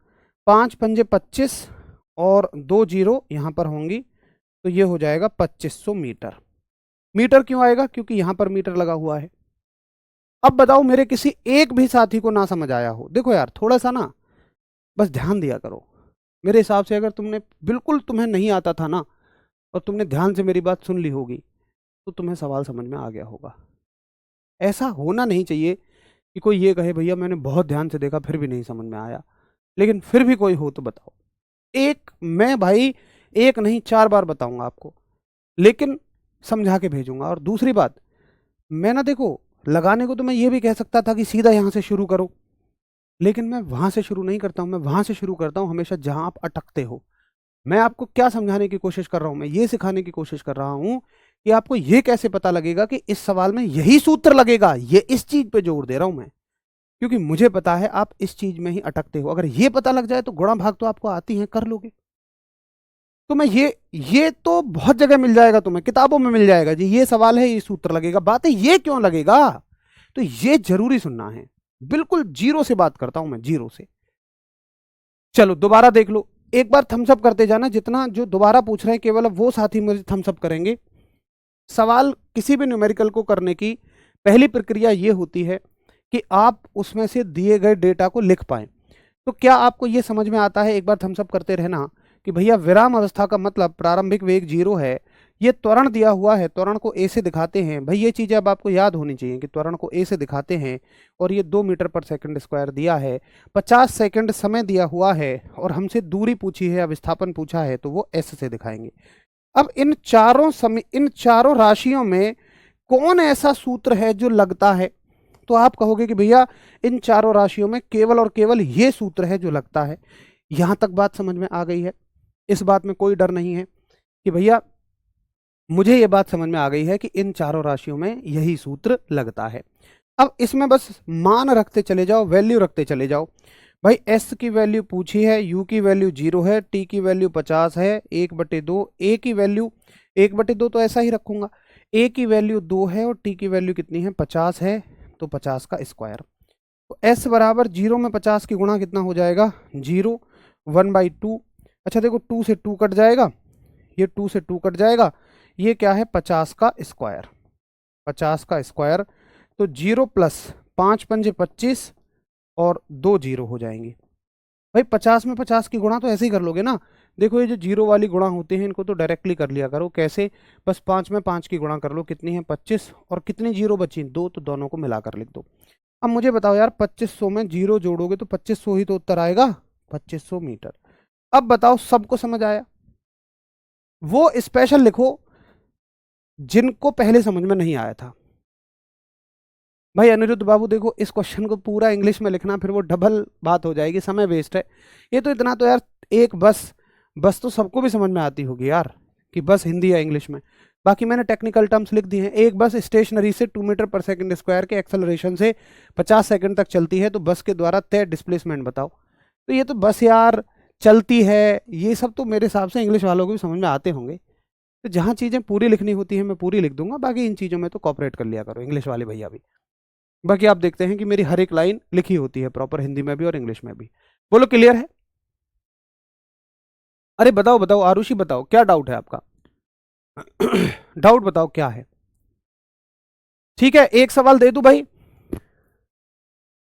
5 पंजे 25 और 2 0 यहाँ पर होंगी, तो ये हो जाएगा 2500 मीटर। मीटर क्यों आएगा? क्योंकि यहाँ पर मीटर लगा हुआ है। अब बताओ, मेरे किसी एक भी साथी को ना समझ आया हो? देखो यार, थोड़ा सा ना बस ध्यान दिया करो। मेरे हिसाब से अगर तुमने बिल्कुल तुम्हें नहीं आता था ना, और तुमने ध्यान से मेरी बात सुन ली होगी, तो तुम्हें सवाल समझ में आ गया होगा। ऐसा होना नहीं चाहिए कि कोई ये कहे भैया मैंने बहुत ध्यान से देखा फिर भी नहीं समझ में आया। लेकिन फिर भी कोई हो तो बताओ। मैं भाई एक नहीं 4 बार बताऊंगा आपको, लेकिन समझा के भेजूंगा। और दूसरी बात, मैं ना, देखो, लगाने को तो मैं ये भी कह सकता था कि सीधा यहां से शुरू करो, लेकिन मैं वहां से शुरू नहीं करता हूं। मैं वहां से शुरू करता हूं हमेशा जहां आप अटकते हो। मैं आपको क्या समझाने की कोशिश कर रहा हूं? मैं ये सिखाने की कोशिश कर रहा हूं कि आपको ये कैसे पता लगेगा कि इस सवाल में यही सूत्र लगेगा। ये इस चीज पे जोर दे रहा हूं मैं, क्योंकि मुझे पता है आप इस चीज में ही अटकते हो। अगर ये पता लग जाए तो गुणा भाग तो आपको आती है, कर लोगे। तो मैं ये तो बहुत जगह मिल जाएगा तुम्हें, किताबों में मिल जाएगा जी, ये सवाल है ये सूत्र लगेगा। बात है ये क्यों लगेगा, तो ये जरूरी सुनना है। बिल्कुल जीरो से बात करता हूं मैं, जीरो से। चलो दोबारा देख लो, एक बार थम्सअप करते जाना। जितना जो दोबारा पूछ रहे हैं केवल अब वो साथी मुझे थम्सअप करेंगे। सवाल किसी भी न्यूमेरिकल को करने की पहली प्रक्रिया ये होती है कि आप उसमें से दिए गए डेटा को लिख पाएं। तो क्या आपको ये समझ में आता है? एक बार थम्सअप करते रहना कि भैया विराम अवस्था का मतलब प्रारंभिक वेग 0 है। ये त्वरण दिया हुआ है, त्वरण को ए से दिखाते हैं। भाई ये चीज़ें अब आपको याद होनी चाहिए कि त्वरण को ए से दिखाते हैं, और ये 2 मीटर पर सेकंड स्क्वायर दिया है, 50 सेकंड समय दिया हुआ है, और हमसे दूरी पूछी है, विस्थापन पूछा है, तो वो एस से दिखाएंगे। अब इन चारों राशियों में कौन ऐसा सूत्र है जो लगता है? तो आप कहोगे कि भैया इन चारों राशियों में केवल और केवल ये सूत्र है जो लगता है। यहां तक बात समझ में आ गई है? इस बात में कोई डर नहीं है कि भैया मुझे ये बात समझ में आ गई है कि इन चारों राशियों में यही सूत्र लगता है। अब इसमें बस मान रखते चले जाओ, वैल्यू रखते चले जाओ। भाई S की वैल्यू पूछी है, U की वैल्यू 0 है, T की वैल्यू 50 है, 1/2, A की वैल्यू 1/2 तो ऐसा ही रखूंगा, A की वैल्यू 2 है, और T की वैल्यू कितनी है 50 है, तो 50 का स्क्वायर। तो S बराबर 0 में 50 की गुणा कितना हो जाएगा 0, 1/2। अच्छा देखो, 2 से 2 कट जाएगा, ये 2 से 2 कट जाएगा, ये क्या है 50 का स्क्वायर, 50 का स्क्वायर। तो 0 प्लस 5 पंजे 25 और 2 0 हो जाएंगे। भाई 50 में 50 की गुणा तो ऐसे ही कर लोगे ना। देखो ये जो जीरो वाली गुणा होते हैं इनको तो डायरेक्टली कर लिया करो। कैसे? बस 5 में 5 की गुणा कर लो, कितनी है 25, और कितनी जीरो बची 2, तो दोनों को मिलाकर लिख दो। अब मुझे बताओ यार, 2500 में जीरो जोड़ोगे तो 2500 ही तो उत्तर आएगा, 2500 मीटर। अब बताओ सबको समझ आया? वो स्पेशल लिखो जिनको पहले समझ में नहीं आया था। भाई अनिरुद्ध बाबू देखो, इस क्वेश्चन को पूरा इंग्लिश में लिखना फिर वो डबल बात हो जाएगी, समय वेस्ट है। ये तो इतना तो यार, एक बस तो सबको भी समझ में आती होगी यार, कि बस हिंदी या इंग्लिश में। बाकी मैंने टेक्निकल टर्म्स लिख दिए हैं। एक बस स्टेशनरी से 2 मीटर पर सेकंड स्क्वायर के एक्सेलरेशन से 50 सेकंड तक चलती है, तो बस के द्वारा तय डिस्प्लेसमेंट बताओ। तो ये तो बस यार चलती है, ये सब तो मेरे हिसाब से इंग्लिश वालों को भी समझ में आते होंगे। तो जहाँ चीज़ें पूरी लिखनी होती है मैं पूरी लिख दूंगा, बाकी इन चीज़ों में तो कॉपरेट कर लिया करो इंग्लिश वाले भैया भी। बाकी आप देखते हैं कि मेरी हर एक लाइन लिखी होती है प्रॉपर, हिंदी में भी और इंग्लिश में भी। बोलो क्लियर है? अरे बताओ बताओ आरुषि, बताओ क्या डाउट है आपका? डाउट बताओ क्या है? ठीक है, एक सवाल दे दूं भाई,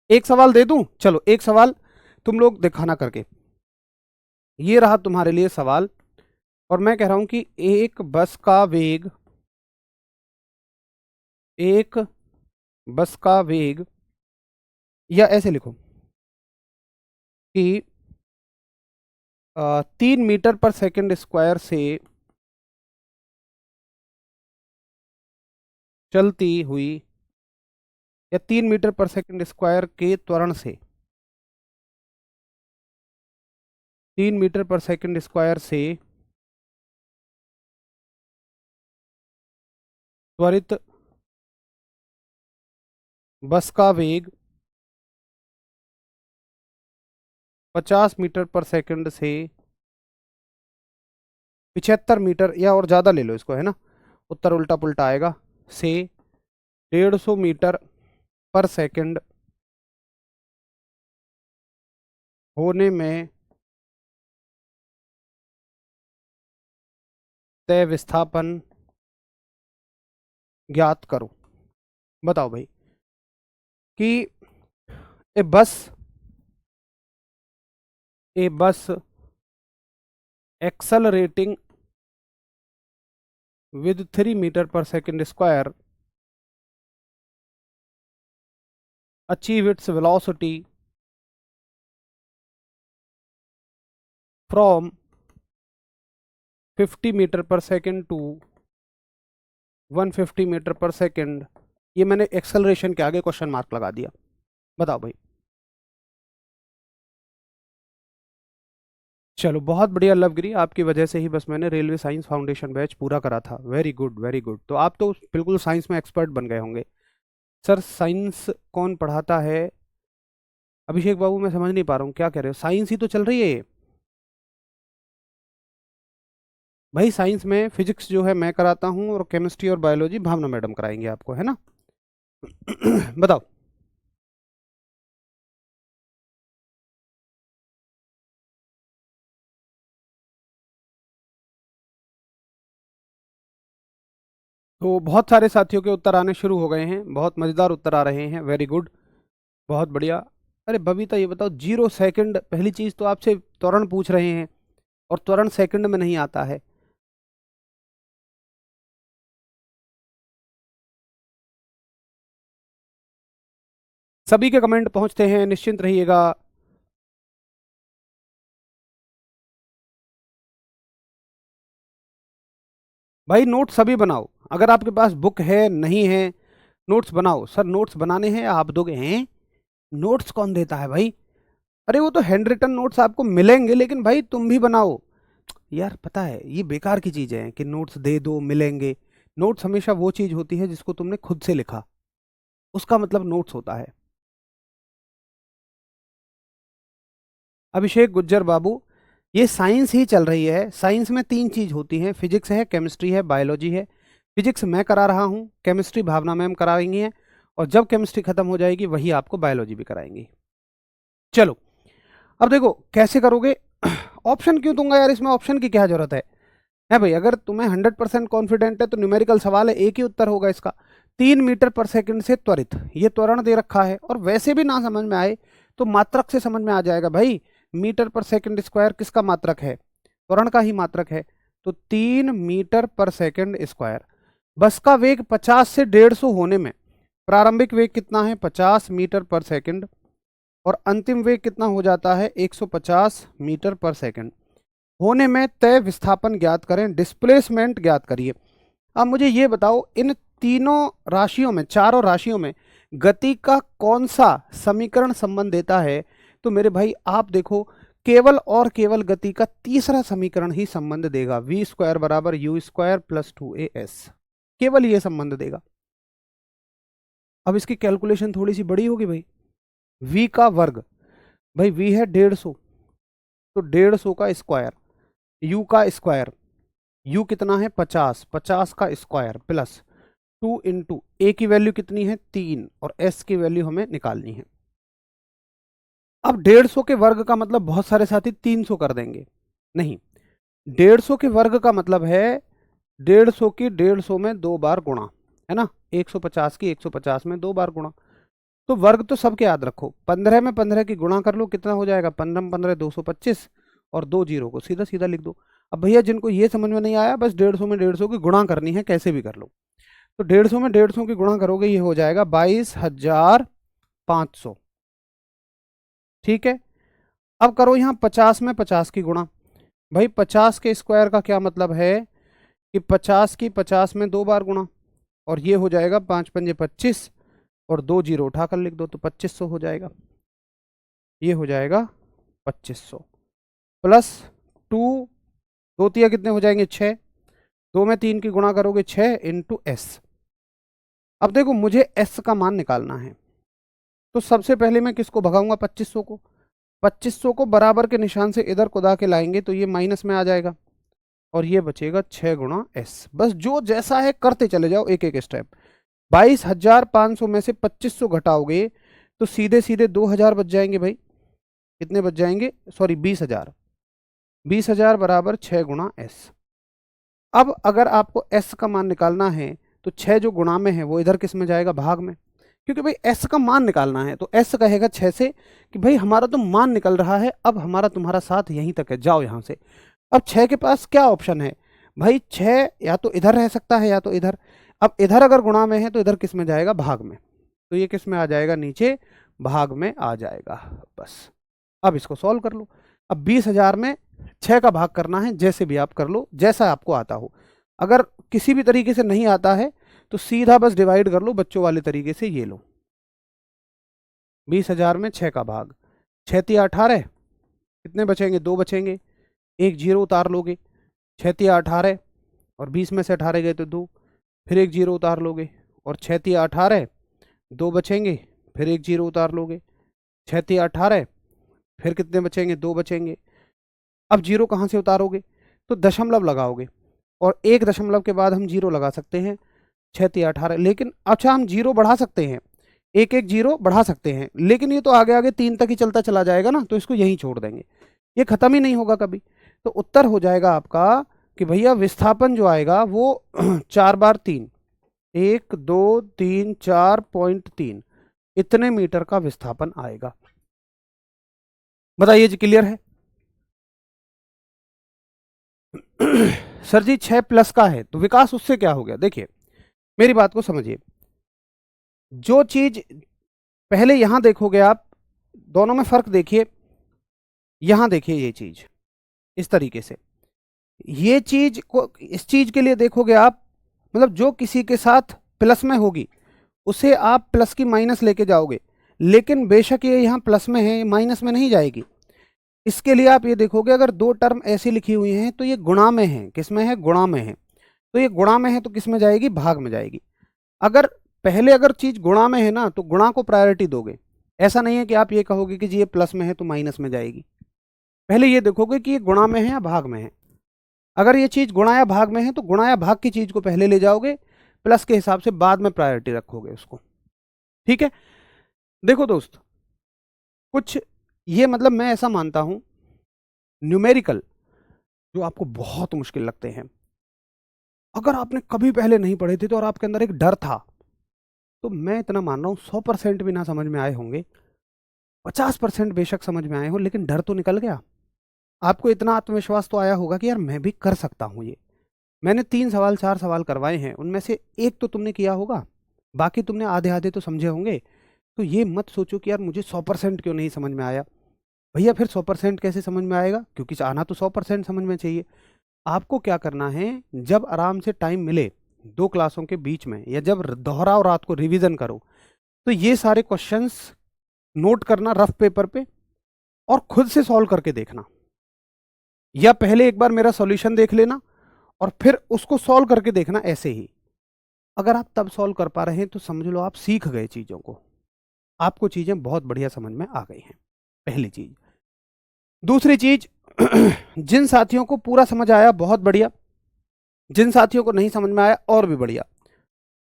एक सवाल दे दूं? चलो एक सवाल तुम लोग दिखाना करके, ये रहा तुम्हारे लिए सवाल। और मैं कह रहा हूं कि एक बस का वेग, या ऐसे लिखो कि 3 मीटर पर सेकंड स्क्वायर से चलती हुई, या 3 मीटर पर सेकंड स्क्वायर के त्वरण से, 3 मीटर पर सेकंड स्क्वायर से त्वरित बस का वेग 50 मीटर पर सेकंड से 75 मीटर, या और ज़्यादा ले लो इसको, है ना, उत्तर उल्टा पुल्टा आएगा, से 150 मीटर पर सेकंड होने में तय विस्थापन ज्ञात करो। बताओ भाई कि ए बस accelerating with 3 meter per second square achieve its velocity from 50 metre पर सेकेंड टू 150 मीटर पर सेकेंड। ये मैंने एक्सेलरेशन के आगे क्वेश्चन मार्क लगा दिया। बताओ भाई। चलो बहुत बढ़िया लवगिरी, आपकी वजह से ही बस मैंने रेलवे साइंस फाउंडेशन बैच पूरा करा था। वेरी गुड वेरी गुड, तो आप तो बिल्कुल साइंस में एक्सपर्ट बन गए होंगे। सर साइंस कौन पढ़ाता है? अभिषेक बाबू मैं समझ नहीं पा रहा हूँ क्या कह रहे हो, साइंस ही तो चल रही है ये भाई। साइंस में फिजिक्स जो है मैं कराता हूँ, और केमिस्ट्री और बायोलॉजी भावना मैडम कराएंगे आपको, है ना। बताओ। तो बहुत सारे साथियों के उत्तर आने शुरू हो गए हैं, बहुत मज़ेदार उत्तर आ रहे हैं, वेरी गुड, बहुत बढ़िया। अरे बबीता ये बताओ, 0 सेकंड, पहली चीज़ तो आपसे त्वरण पूछ रहे हैं, और त्वरण सेकंड में नहीं आता है। सभी के कमेंट पहुंचते हैं, निश्चिंत रहिएगा। भाई नोट्स सभी बनाओ, अगर आपके पास बुक है नहीं है, नोट्स बनाओ। सर नोट्स बनाने हैं आप दोगे? हैं नोट्स कौन देता है भाई? अरे वो तो हैंड रिटन नोट्स आपको मिलेंगे, लेकिन भाई तुम भी बनाओ यार। पता है ये बेकार की चीज़ है कि नोट्स दे दो मिलेंगे। नोट्स हमेशा वो चीज़ होती है जिसको तुमने खुद से लिखा, उसका मतलब नोट्स होता है। अभिषेक गुज्जर बाबू, ये साइंस ही चल रही है। साइंस में 3 चीज़ होती हैं, फिजिक्स है, केमिस्ट्री है, बायोलॉजी है। फिजिक्स मैं करा रहा हूँ, केमिस्ट्री भावना मैम कराएंगी हैं, और जब केमिस्ट्री खत्म हो जाएगी वही आपको बायोलॉजी भी कराएंगी। चलो अब देखो कैसे करोगे। ऑप्शन क्यों दूंगा यार, इसमें ऑप्शन की क्या जरूरत है भाई? अगर तुम्हें 100% कॉन्फिडेंट है तो न्यूमेरिकल सवाल है, एक ही उत्तर होगा इसका। 3 मीटर पर सेकंड से त्वरित, ये त्वरण दे रखा है, और वैसे भी ना समझ में आए तो मात्रक से समझ में आ जाएगा भाई। मीटर पर सेकंड स्क्वायर किसका मात्रक है? त्वरण का ही मात्रक है। तो 3 मीटर पर सेकंड स्क्वायर। बस का वेग 50 से 150 होने में प्रारंभिक वेग कितना है? 50 मीटर पर सेकंड, और अंतिम वेग कितना हो जाता है? 150 मीटर पर सेकंड होने में तय विस्थापन ज्ञात करें, डिस्प्लेसमेंट ज्ञात करिए। अब मुझे ये बताओ, इन तीनों राशियों में, चारों राशियों में गति का कौन सा समीकरण संबंध देता है? तो मेरे भाई आप देखो केवल और केवल गति का तीसरा समीकरण ही संबंध देगा, वी स्क्वायर बराबर यू स्क्वायर प्लस 2as, केवल ये संबंध देगा। अब इसकी कैलकुलेशन थोड़ी सी बड़ी होगी भाई, v का वर्ग, भाई v है 150, तो 150 का स्क्वायर, u का स्क्वायर, u कितना है 50, 50 का स्क्वायर प्लस 2 इंटू ए की वैल्यू कितनी है 3 और s की वैल्यू हमें निकालनी है। अब 150 के वर्ग का मतलब बहुत सारे साथी 300 कर देंगे, नहीं, 150 के वर्ग का मतलब है 150 की 150 में 2 बार गुणा, है ना, 150 की 150 में 2 बार गुणा। तो वर्ग तो सबके याद रखो, 15 में 15 की गुणा कर लो, कितना हो जाएगा 15 में 15 225 और 2 जीरो को सीधा सीधा लिख दो। अब भैया जिनको ये समझ में नहीं आया, बस 150 में 150 की गुणा करनी है, कैसे भी कर लो। तो 150 में 150 की गुणा करोगे, ये हो जाएगा 22,500, ठीक है। अब करो यहाँ 50 में 50 की गुणा, भाई 50 के स्क्वायर का क्या मतलब है कि 50 की 50 में 2 बार गुणा, और ये हो जाएगा 5 पंजे 25 और 2 जीरो उठाकर लिख दो, तो 2500 हो जाएगा, ये हो जाएगा 2500 प्लस 2, 2 तिया कितने हो जाएंगे 6, 2 में 3 की गुणा करोगे 6 इंटू एस। अब देखो मुझे एस का मान निकालना है, तो सबसे पहले मैं किसको भगाऊंगा 2500 को, 2500 को बराबर के निशान से इधर कुदा के लाएंगे तो ये माइनस में आ जाएगा और ये बचेगा 6 गुणा एस। बस जो जैसा है करते चले जाओ एक एक स्टेप। 22,500 में से 2500 घटाओगे तो सीधे सीधे 2000 बच जाएंगे भाई, कितने बच जाएंगे, सॉरी 20,000, 20,000 बराबर 6 गुणा एस। अब अगर आपको एस का मान निकालना है तो 6 जो गुणा में है वो इधर किस में जाएगा, भाग में, क्योंकि भाई एस का मान निकालना है। तो एस कहेगा 6 से कि भाई हमारा तो मान निकल रहा है, अब हमारा तुम्हारा साथ यहीं तक है, जाओ यहाँ से। अब 6 के पास क्या ऑप्शन है भाई, 6 या तो इधर रह सकता है या तो इधर। अब इधर अगर गुणा में है तो इधर किस में जाएगा, भाग में, तो ये किस में आ जाएगा, नीचे भाग में आ जाएगा। बस अब इसको सॉल्व कर लो। अब 20,000 में 6 का भाग करना है, जैसे भी आप कर लो, जैसा आपको आता हो। अगर किसी भी तरीके से नहीं आता है तो सीधा बस डिवाइड कर लो बच्चों वाले तरीके से, ये लो 20,000 में 6 का भाग, 6 तिया 18, कितने बचेंगे, 2 बचेंगे, एक जीरो उतार लोगे, 6 तिया 18 और 20 में से 18 गए तो 2, फिर एक जीरो उतार लोगे और 6 तिया 18, 2 बचेंगे, फिर एक जीरो उतार लोगे, 6 तिया 18, फिर कितने बचेंगे, 2 बचेंगे। अब जीरो कहाँ से उतारोगे, तो दशमलव लगाओगे और एक दशमलव के बाद हम जीरो लगा सकते हैं, 6 तिया 18। लेकिन अच्छा हम जीरो बढ़ा सकते हैं, एक एक जीरो बढ़ा सकते हैं, लेकिन ये तो आगे आगे 3 तक ही चलता चला जाएगा ना, तो इसको यहीं छोड़ देंगे, ये खत्म ही नहीं होगा कभी। तो उत्तर हो जाएगा आपका कि भैया विस्थापन जो आएगा वो 4 बार 3, 1 2 3 4.3 इतने मीटर का विस्थापन आएगा। बताइए जी, क्लियर है? सर जी 6 प्लस का है तो विकास उससे क्या हो गया, देखिए मेरी बात को समझिए। जो चीज पहले यहां देखोगे आप, दोनों में फर्क देखिए, यहां देखिए ये चीज इस तरीके से, ये चीज को इस चीज के लिए देखोगे आप, मतलब जो किसी के साथ प्लस में होगी उसे आप प्लस की माइनस लेके जाओगे, लेकिन बेशक ये यहाँ प्लस में है, माइनस में नहीं जाएगी। इसके लिए आप ये देखोगे अगर दो टर्म ऐसी लिखी हुई हैं तो ये गुणा में है, किस में है, गुणा में है, तो ये गुणा में है तो किस में जाएगी, भाग में जाएगी। अगर पहले अगर चीज गुणा में है ना तो गुणा को प्रायोरिटी दोगे, ऐसा नहीं है कि आप ये कहोगे कि जी ये प्लस में है तो माइनस में जाएगी। पहले ये देखोगे कि ये गुणा में है या भाग में है। अगर ये चीज गुणा या भाग में है तो गुणा या भाग की चीज को पहले ले जाओगे, प्लस के हिसाब से बाद में प्रायोरिटी रखोगे उसको, ठीक है। देखो दोस्त, कुछ ये मतलब मैं ऐसा मानता हूं न्यूमेरिकल जो आपको बहुत मुश्किल लगते हैं, अगर आपने कभी पहले नहीं पढ़े थे तो और आपके अंदर एक डर था, तो मैं इतना मान रहा हूं 100% भी ना समझ में आए होंगे, 50% बेशक समझ में आए हो, लेकिन डर तो निकल गया। आपको इतना आत्मविश्वास तो आया होगा कि यार मैं भी कर सकता हूं ये। मैंने 3 सवाल 4 सवाल करवाए हैं, उनमें से एक तो तुमने किया होगा, बाकी तुमने आधे आधे तो समझे होंगे। तो ये मत सोचो कि यार मुझे 100% क्यों नहीं समझ में आया। भैया फिर 100% कैसे समझ में आएगा, क्योंकि आना तो 100% समझ में चाहिए। आपको क्या करना है, जब आराम से टाइम मिले 2 क्लासों के बीच में, या जब दोहराओ रात को रिवीजन करो, तो ये सारे क्वेश्चंस नोट करना रफ पेपर पे, और खुद से सॉल्व करके देखना, या पहले एक बार मेरा सॉल्यूशन देख लेना और फिर उसको सॉल्व करके देखना ऐसे ही। अगर आप तब सॉल्व कर पा रहे हैं तो समझ लो आप सीख गए चीज़ों को, आपको चीज़ें बहुत बढ़िया समझ में आ गई हैं, पहली चीज़। दूसरी चीज़, जिन साथियों को पूरा समझ आया बहुत बढ़िया, जिन साथियों को नहीं समझ में आया और भी बढ़िया,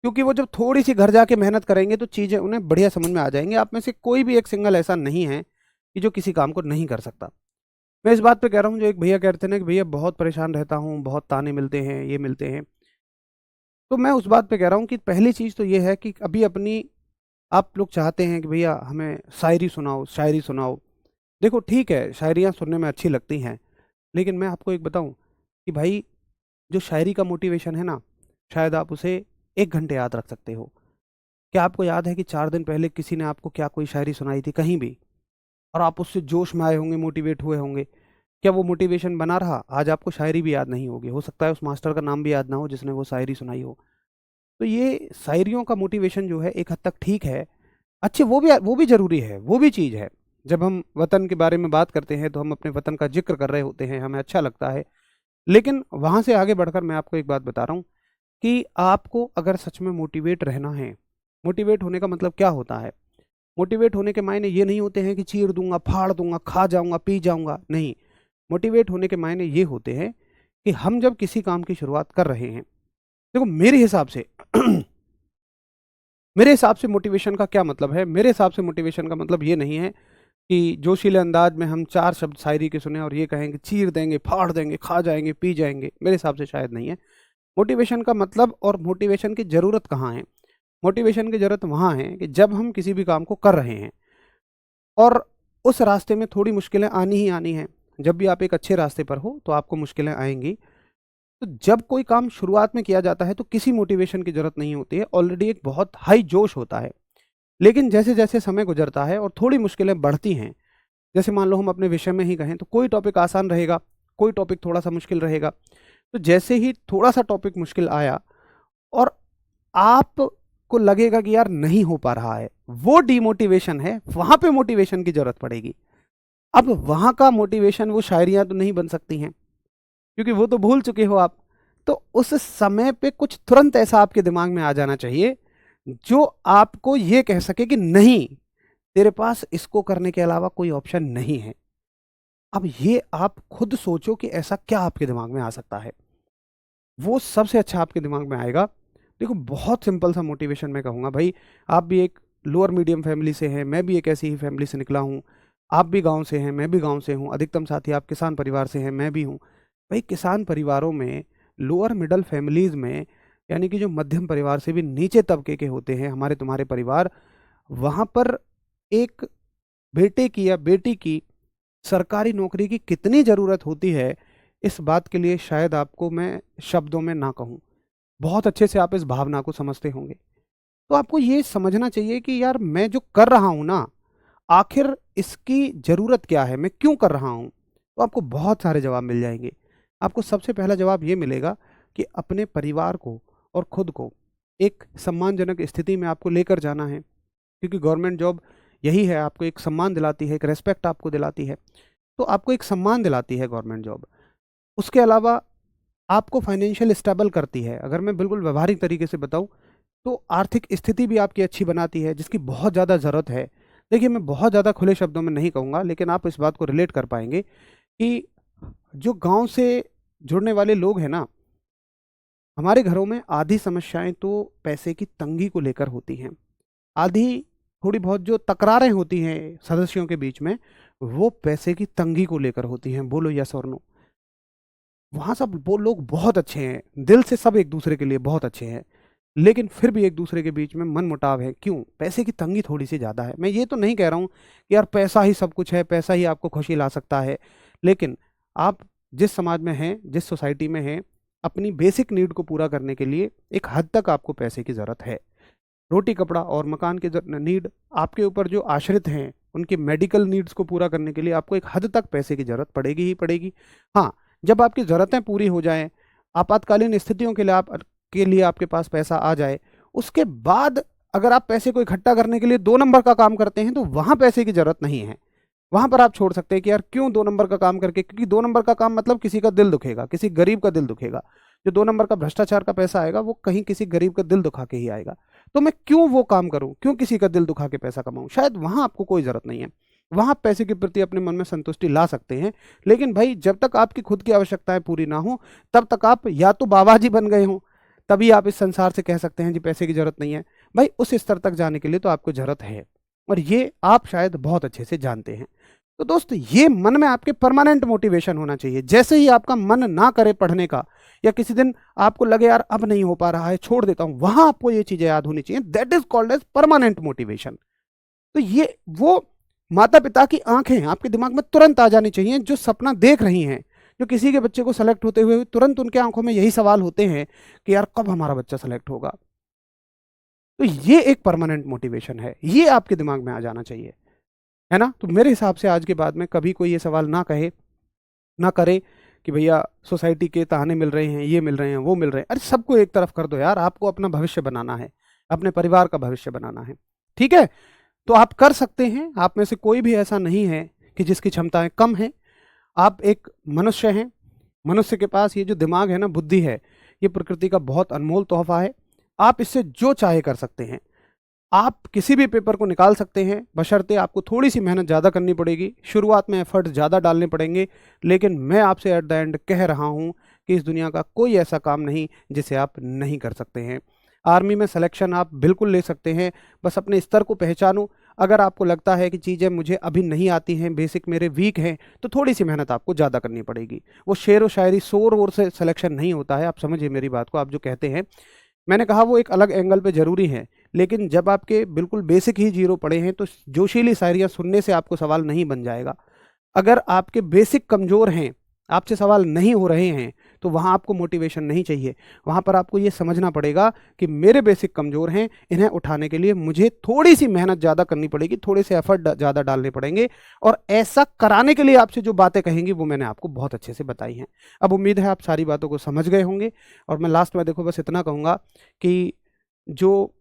क्योंकि वो जब थोड़ी सी घर जाके मेहनत करेंगे तो चीज़ें उन्हें बढ़िया समझ में आ जाएंगे। आप में से कोई भी एक सिंगल ऐसा नहीं है कि जो किसी काम को नहीं कर सकता। मैं इस बात पे कह रहा हूँ, जो एक भैया कहते हैं ना कि भैया बहुत परेशान रहता हूँ, बहुत ताने मिलते हैं, ये मिलते हैं, तो मैं उस बात पे कह रहा हूँ कि पहली चीज़ तो ये है कि अभी अपनी, आप लोग चाहते हैं कि भैया हमें शायरी सुनाओ, शायरी सुनाओ। देखो ठीक है, शायरियाँ सुनने में अच्छी लगती हैं, लेकिन मैं आपको एक बताऊँ कि भाई जो शायरी का मोटिवेशन है ना, शायद आप उसे 1 घंटे याद रख सकते हो। क्या आपको याद है कि 4 दिन पहले किसी ने आपको क्या कोई शायरी सुनाई थी कहीं भी, और आप उससे जोश में आए होंगे, मोटिवेट हुए होंगे? क्या वो मोटिवेशन बना रहा? आज आपको शायरी भी याद नहीं होगी, हो सकता है उस मास्टर का नाम भी याद ना हो जिसने वो शायरी सुनाई हो। तो ये शायरियों का मोटिवेशन जो है एक हद तक ठीक है, अच्छे, वो भी ज़रूरी है, वो भी चीज़ है। जब हम वतन के बारे में बात करते हैं तो हम अपने वतन का जिक्र कर रहे होते हैं, हमें अच्छा लगता है। लेकिन वहाँ से आगे बढ़कर मैं आपको एक बात बता रहा हूँ कि आपको अगर सच में मोटिवेट रहना है, मोटिवेट होने का मतलब क्या होता है? मोटिवेट होने के मायने ये नहीं होते हैं कि चीर दूंगा, फाड़ दूंगा, खा जाऊंगा, पी जाऊंगा, नहीं। मोटिवेट होने के मायने ये होते हैं कि हम जब किसी काम की शुरुआत कर रहे हैं, देखो मेरे हिसाब से मेरे हिसाब से मोटिवेशन का क्या मतलब है? मेरे हिसाब से मोटिवेशन का मतलब ये नहीं है कि जोशीले अंदाज में हम 4 शब्द शायरी के सुने और ये कहेंगे चीर देंगे, फाड़ देंगे, खा जाएंगे, पी जाएंगे। मेरे हिसाब से शायद नहीं है। मोटिवेशन का मतलब और मोटिवेशन की ज़रूरत कहाँ है? मोटिवेशन की ज़रूरत वहाँ है कि जब हम किसी भी काम को कर रहे हैं और उस रास्ते में थोड़ी मुश्किलें आनी ही आनी हैं। जब भी आप एक अच्छे रास्ते पर हो तो आपको मुश्किलें आएंगी। तो जब कोई काम शुरुआत में किया जाता है तो किसी मोटिवेशन की ज़रूरत नहीं होती है, ऑलरेडी एक बहुत हाई जोश होता है। लेकिन जैसे जैसे समय गुजरता है और थोड़ी मुश्किलें बढ़ती हैं, जैसे मान लो हम अपने विषय में ही कहें तो कोई टॉपिक आसान रहेगा, कोई टॉपिक थोड़ा सा मुश्किल रहेगा। तो जैसे ही थोड़ा सा टॉपिक मुश्किल आया और आपको लगेगा कि यार नहीं हो पा रहा है, वो डिमोटिवेशन है, वहां पे मोटिवेशन की जरूरत पड़ेगी। अब वहां का मोटिवेशन वो शायरियां तो नहीं बन सकती हैं, क्योंकि वो तो भूल चुके हो आप। तो उस समय पे कुछ तुरंत ऐसा आपके दिमाग में आ जाना चाहिए जो आपको ये कह सके कि नहीं, तेरे पास इसको करने के अलावा कोई ऑप्शन नहीं है। अब ये आप खुद सोचो कि ऐसा क्या आपके दिमाग में आ सकता है, वो सबसे अच्छा आपके दिमाग में आएगा। देखो बहुत सिंपल सा मोटिवेशन मैं कहूँगा भाई, आप भी एक लोअर मीडियम फैमिली से हैं, मैं भी एक ऐसी ही फैमिली से निकला हूँ। आप भी गांव से हैं, मैं भी गांव से हूँ, अधिकतम साथी आप किसान परिवार से हैं, मैं भी हूँ। भाई किसान परिवारों में, लोअर मिडल फैमिलीज़ में, यानी कि जो मध्यम परिवार से भी नीचे तबके के होते हैं हमारे तुम्हारे परिवार, वहाँ पर एक बेटे की या बेटी की सरकारी नौकरी की कितनी ज़रूरत होती है, इस बात के लिए शायद आपको मैं शब्दों में ना कहूँ। बहुत अच्छे से आप इस भावना को समझते होंगे। तो आपको ये समझना चाहिए कि यार मैं जो कर रहा हूँ ना, आखिर इसकी ज़रूरत क्या है, मैं क्यों कर रहा हूँ? तो आपको बहुत सारे जवाब मिल जाएंगे। आपको सबसे पहला जवाब ये मिलेगा कि अपने परिवार को और खुद को एक सम्मानजनक स्थिति में आपको लेकर जाना है, क्योंकि गवर्नमेंट जॉब यही है, आपको एक सम्मान दिलाती है, एक रेस्पेक्ट आपको दिलाती है। तो आपको एक सम्मान दिलाती है गवर्नमेंट जॉब। उसके अलावा आपको फाइनेंशियल स्टेबल करती है। अगर मैं बिल्कुल व्यवहारिक तरीके से बताऊं तो आर्थिक स्थिति भी आपकी अच्छी बनाती है, जिसकी बहुत ज़्यादा ज़रूरत है। देखिए मैं बहुत ज़्यादा खुले शब्दों में नहीं कहूँगा, लेकिन आप इस बात को रिलेट कर पाएंगे कि जो गांव से जुड़ने वाले लोग हैं ना, हमारे घरों में आधी समस्याएं तो पैसे की तंगी को लेकर होती हैं। आधी थोड़ी बहुत जो तकरारें होती हैं सदस्यों के बीच में, वो पैसे की तंगी को लेकर होती हैं। बोलो यस और नो। वहाँ सब वो लोग बहुत अच्छे हैं, दिल से सब एक दूसरे के लिए बहुत अच्छे हैं, लेकिन फिर भी एक दूसरे के बीच में मनमुटाव है। क्यों? पैसे की तंगी थोड़ी सी ज़्यादा है। मैं ये तो नहीं कह रहा हूँ कि यार पैसा ही सब कुछ है, पैसा ही आपको खुशी ला सकता है, लेकिन आप जिस समाज में हैं, जिस सोसाइटी में हैं, अपनी बेसिक नीड को पूरा करने के लिए एक हद तक आपको पैसे की ज़रूरत है। रोटी कपड़ा और मकान के नीड आपके ऊपर जो आश्रित हैं, उनके मेडिकल नीड्स को पूरा करने के लिए आपको एक हद तक पैसे की ज़रूरत पड़ेगी ही पड़ेगी। हाँ, जब आपकी ज़रूरतें पूरी हो जाएं, आपातकालीन स्थितियों के लिए आपके पास पैसा आ जाए, उसके बाद अगर आप पैसे को इकट्ठा करने के लिए 2 नंबर का काम करते हैं तो वहाँ पैसे की ज़रूरत नहीं है। वहां पर आप छोड़ सकते हैं कि यार क्यों 2 नंबर का काम करके, क्योंकि 2 नंबर का काम मतलब किसी का दिल दुखेगा, किसी गरीब का दिल दुखेगा। जो 2 नंबर का भ्रष्टाचार का पैसा आएगा वो कहीं किसी गरीब का दिल दुखा के ही आएगा। तो मैं क्यों वो काम करूं, क्यों किसी का दिल दुखा के पैसा कमाऊं? शायद वहां आपको कोई जरूरत नहीं है, वहां आप पैसे के प्रति अपने मन में संतुष्टि ला सकते हैं। लेकिन भाई जब तक आपकी खुद की आवश्यकताएं पूरी ना हो तब तक आप या तो बाबा जी बन गए हो, तभी आप इस संसार से कह सकते हैं जी पैसे की जरूरत नहीं है। भाई उस स्तर तक जाने के लिए तो आपको जरूरत है, और ये आप शायद बहुत अच्छे से जानते हैं। तो दोस्त ये मन में आपके परमानेंट मोटिवेशन होना चाहिए। जैसे ही आपका मन ना करे पढ़ने का, या किसी दिन आपको लगे यार अब नहीं हो पा रहा है छोड़ देता हूं, वहां आपको ये चीजें याद होनी चाहिए। That is called as permanent motivation. तो ये वो माता पिता की आंखें आपके दिमाग में तुरंत आ जानी चाहिए, जो सपना देख रही हैं, जो किसी के बच्चे को सेलेक्ट होते हुए तुरंत उनके आंखों में यही सवाल होते हैं कि यार कब हमारा बच्चा सेलेक्ट होगा। तो ये एक परमानेंट मोटिवेशन है, ये आपके दिमाग में आ जाना चाहिए, है ना? तो मेरे हिसाब से आज के बाद में कभी कोई ये सवाल ना कहे, ना करे कि भैया सोसाइटी के ताने मिल रहे हैं, ये मिल रहे हैं, वो मिल रहे हैं। अरे सबको एक तरफ कर दो यार, आपको अपना भविष्य बनाना है, अपने परिवार का भविष्य बनाना है। ठीक है? तो आप कर सकते हैं। आप में से कोई भी ऐसा नहीं है कि जिसकी क्षमताएं कम हैं। आप एक मनुष्य हैं। मनुष्य के पास ये जो दिमाग है ना, बुद्धि है, ये प्रकृति का बहुत अनमोल तोहफा है। आप इससे जो चाहे कर सकते हैं। आप किसी भी पेपर को निकाल सकते हैं, बशर्ते आपको थोड़ी सी मेहनत ज़्यादा करनी पड़ेगी, शुरुआत में एफर्ट ज़्यादा डालने पड़ेंगे। लेकिन मैं आपसे एट द एंड कह रहा हूँ कि इस दुनिया का कोई ऐसा काम नहीं जिसे आप नहीं कर सकते हैं। आर्मी में सिलेक्शन आप बिल्कुल ले सकते हैं, बस अपने स्तर को पहचानो। अगर आपको लगता है कि चीज़ें मुझे अभी नहीं आती हैं, बेसिक मेरे वीक हैं, तो थोड़ी सी मेहनत आपको ज़्यादा करनी पड़ेगी। वो शेर व शायरी शोर वोर से सिलेक्शन नहीं होता है। आप समझिए मेरी बात को, आप जो कहते हैं, मैंने कहा वो एक अलग एंगल पे ज़रूरी है। लेकिन जब आपके बिल्कुल बेसिक ही जीरो पड़े हैं तो जोशीली शायरियाँ सुनने से आपको सवाल नहीं बन जाएगा। अगर आपके बेसिक कमज़ोर हैं, आपसे सवाल नहीं हो रहे हैं, तो वहाँ आपको मोटिवेशन नहीं चाहिए। वहाँ पर आपको ये समझना पड़ेगा कि मेरे बेसिक कमज़ोर हैं, इन्हें उठाने के लिए मुझे थोड़ी सी मेहनत ज़्यादा करनी पड़ेगी, थोड़े से एफर्ट ज़्यादा डालने पड़ेंगे। और ऐसा कराने के लिए आपसे जो बातें कहेंगी वो मैंने आपको बहुत अच्छे से बताई हैं। अब उम्मीद है आप सारी बातों को समझ गए होंगे। और मैं लास्ट में देखो बस इतना कहूँगा कि जो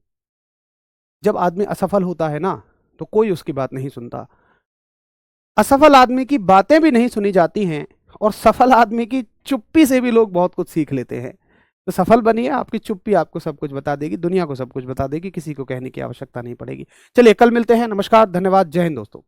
जब आदमी असफल होता है ना, तो कोई उसकी बात नहीं सुनता। असफल आदमी की बातें भी नहीं सुनी जाती हैं, और सफल आदमी की चुप्पी से भी लोग बहुत कुछ सीख लेते हैं। तो सफल बनिए, आपकी चुप्पी आपको सब कुछ बता देगी, दुनिया को सब कुछ बता देगी, किसी को कहने की आवश्यकता नहीं पड़ेगी। चलिए कल मिलते हैं। नमस्कार, धन्यवाद, जय हिंद दोस्तों।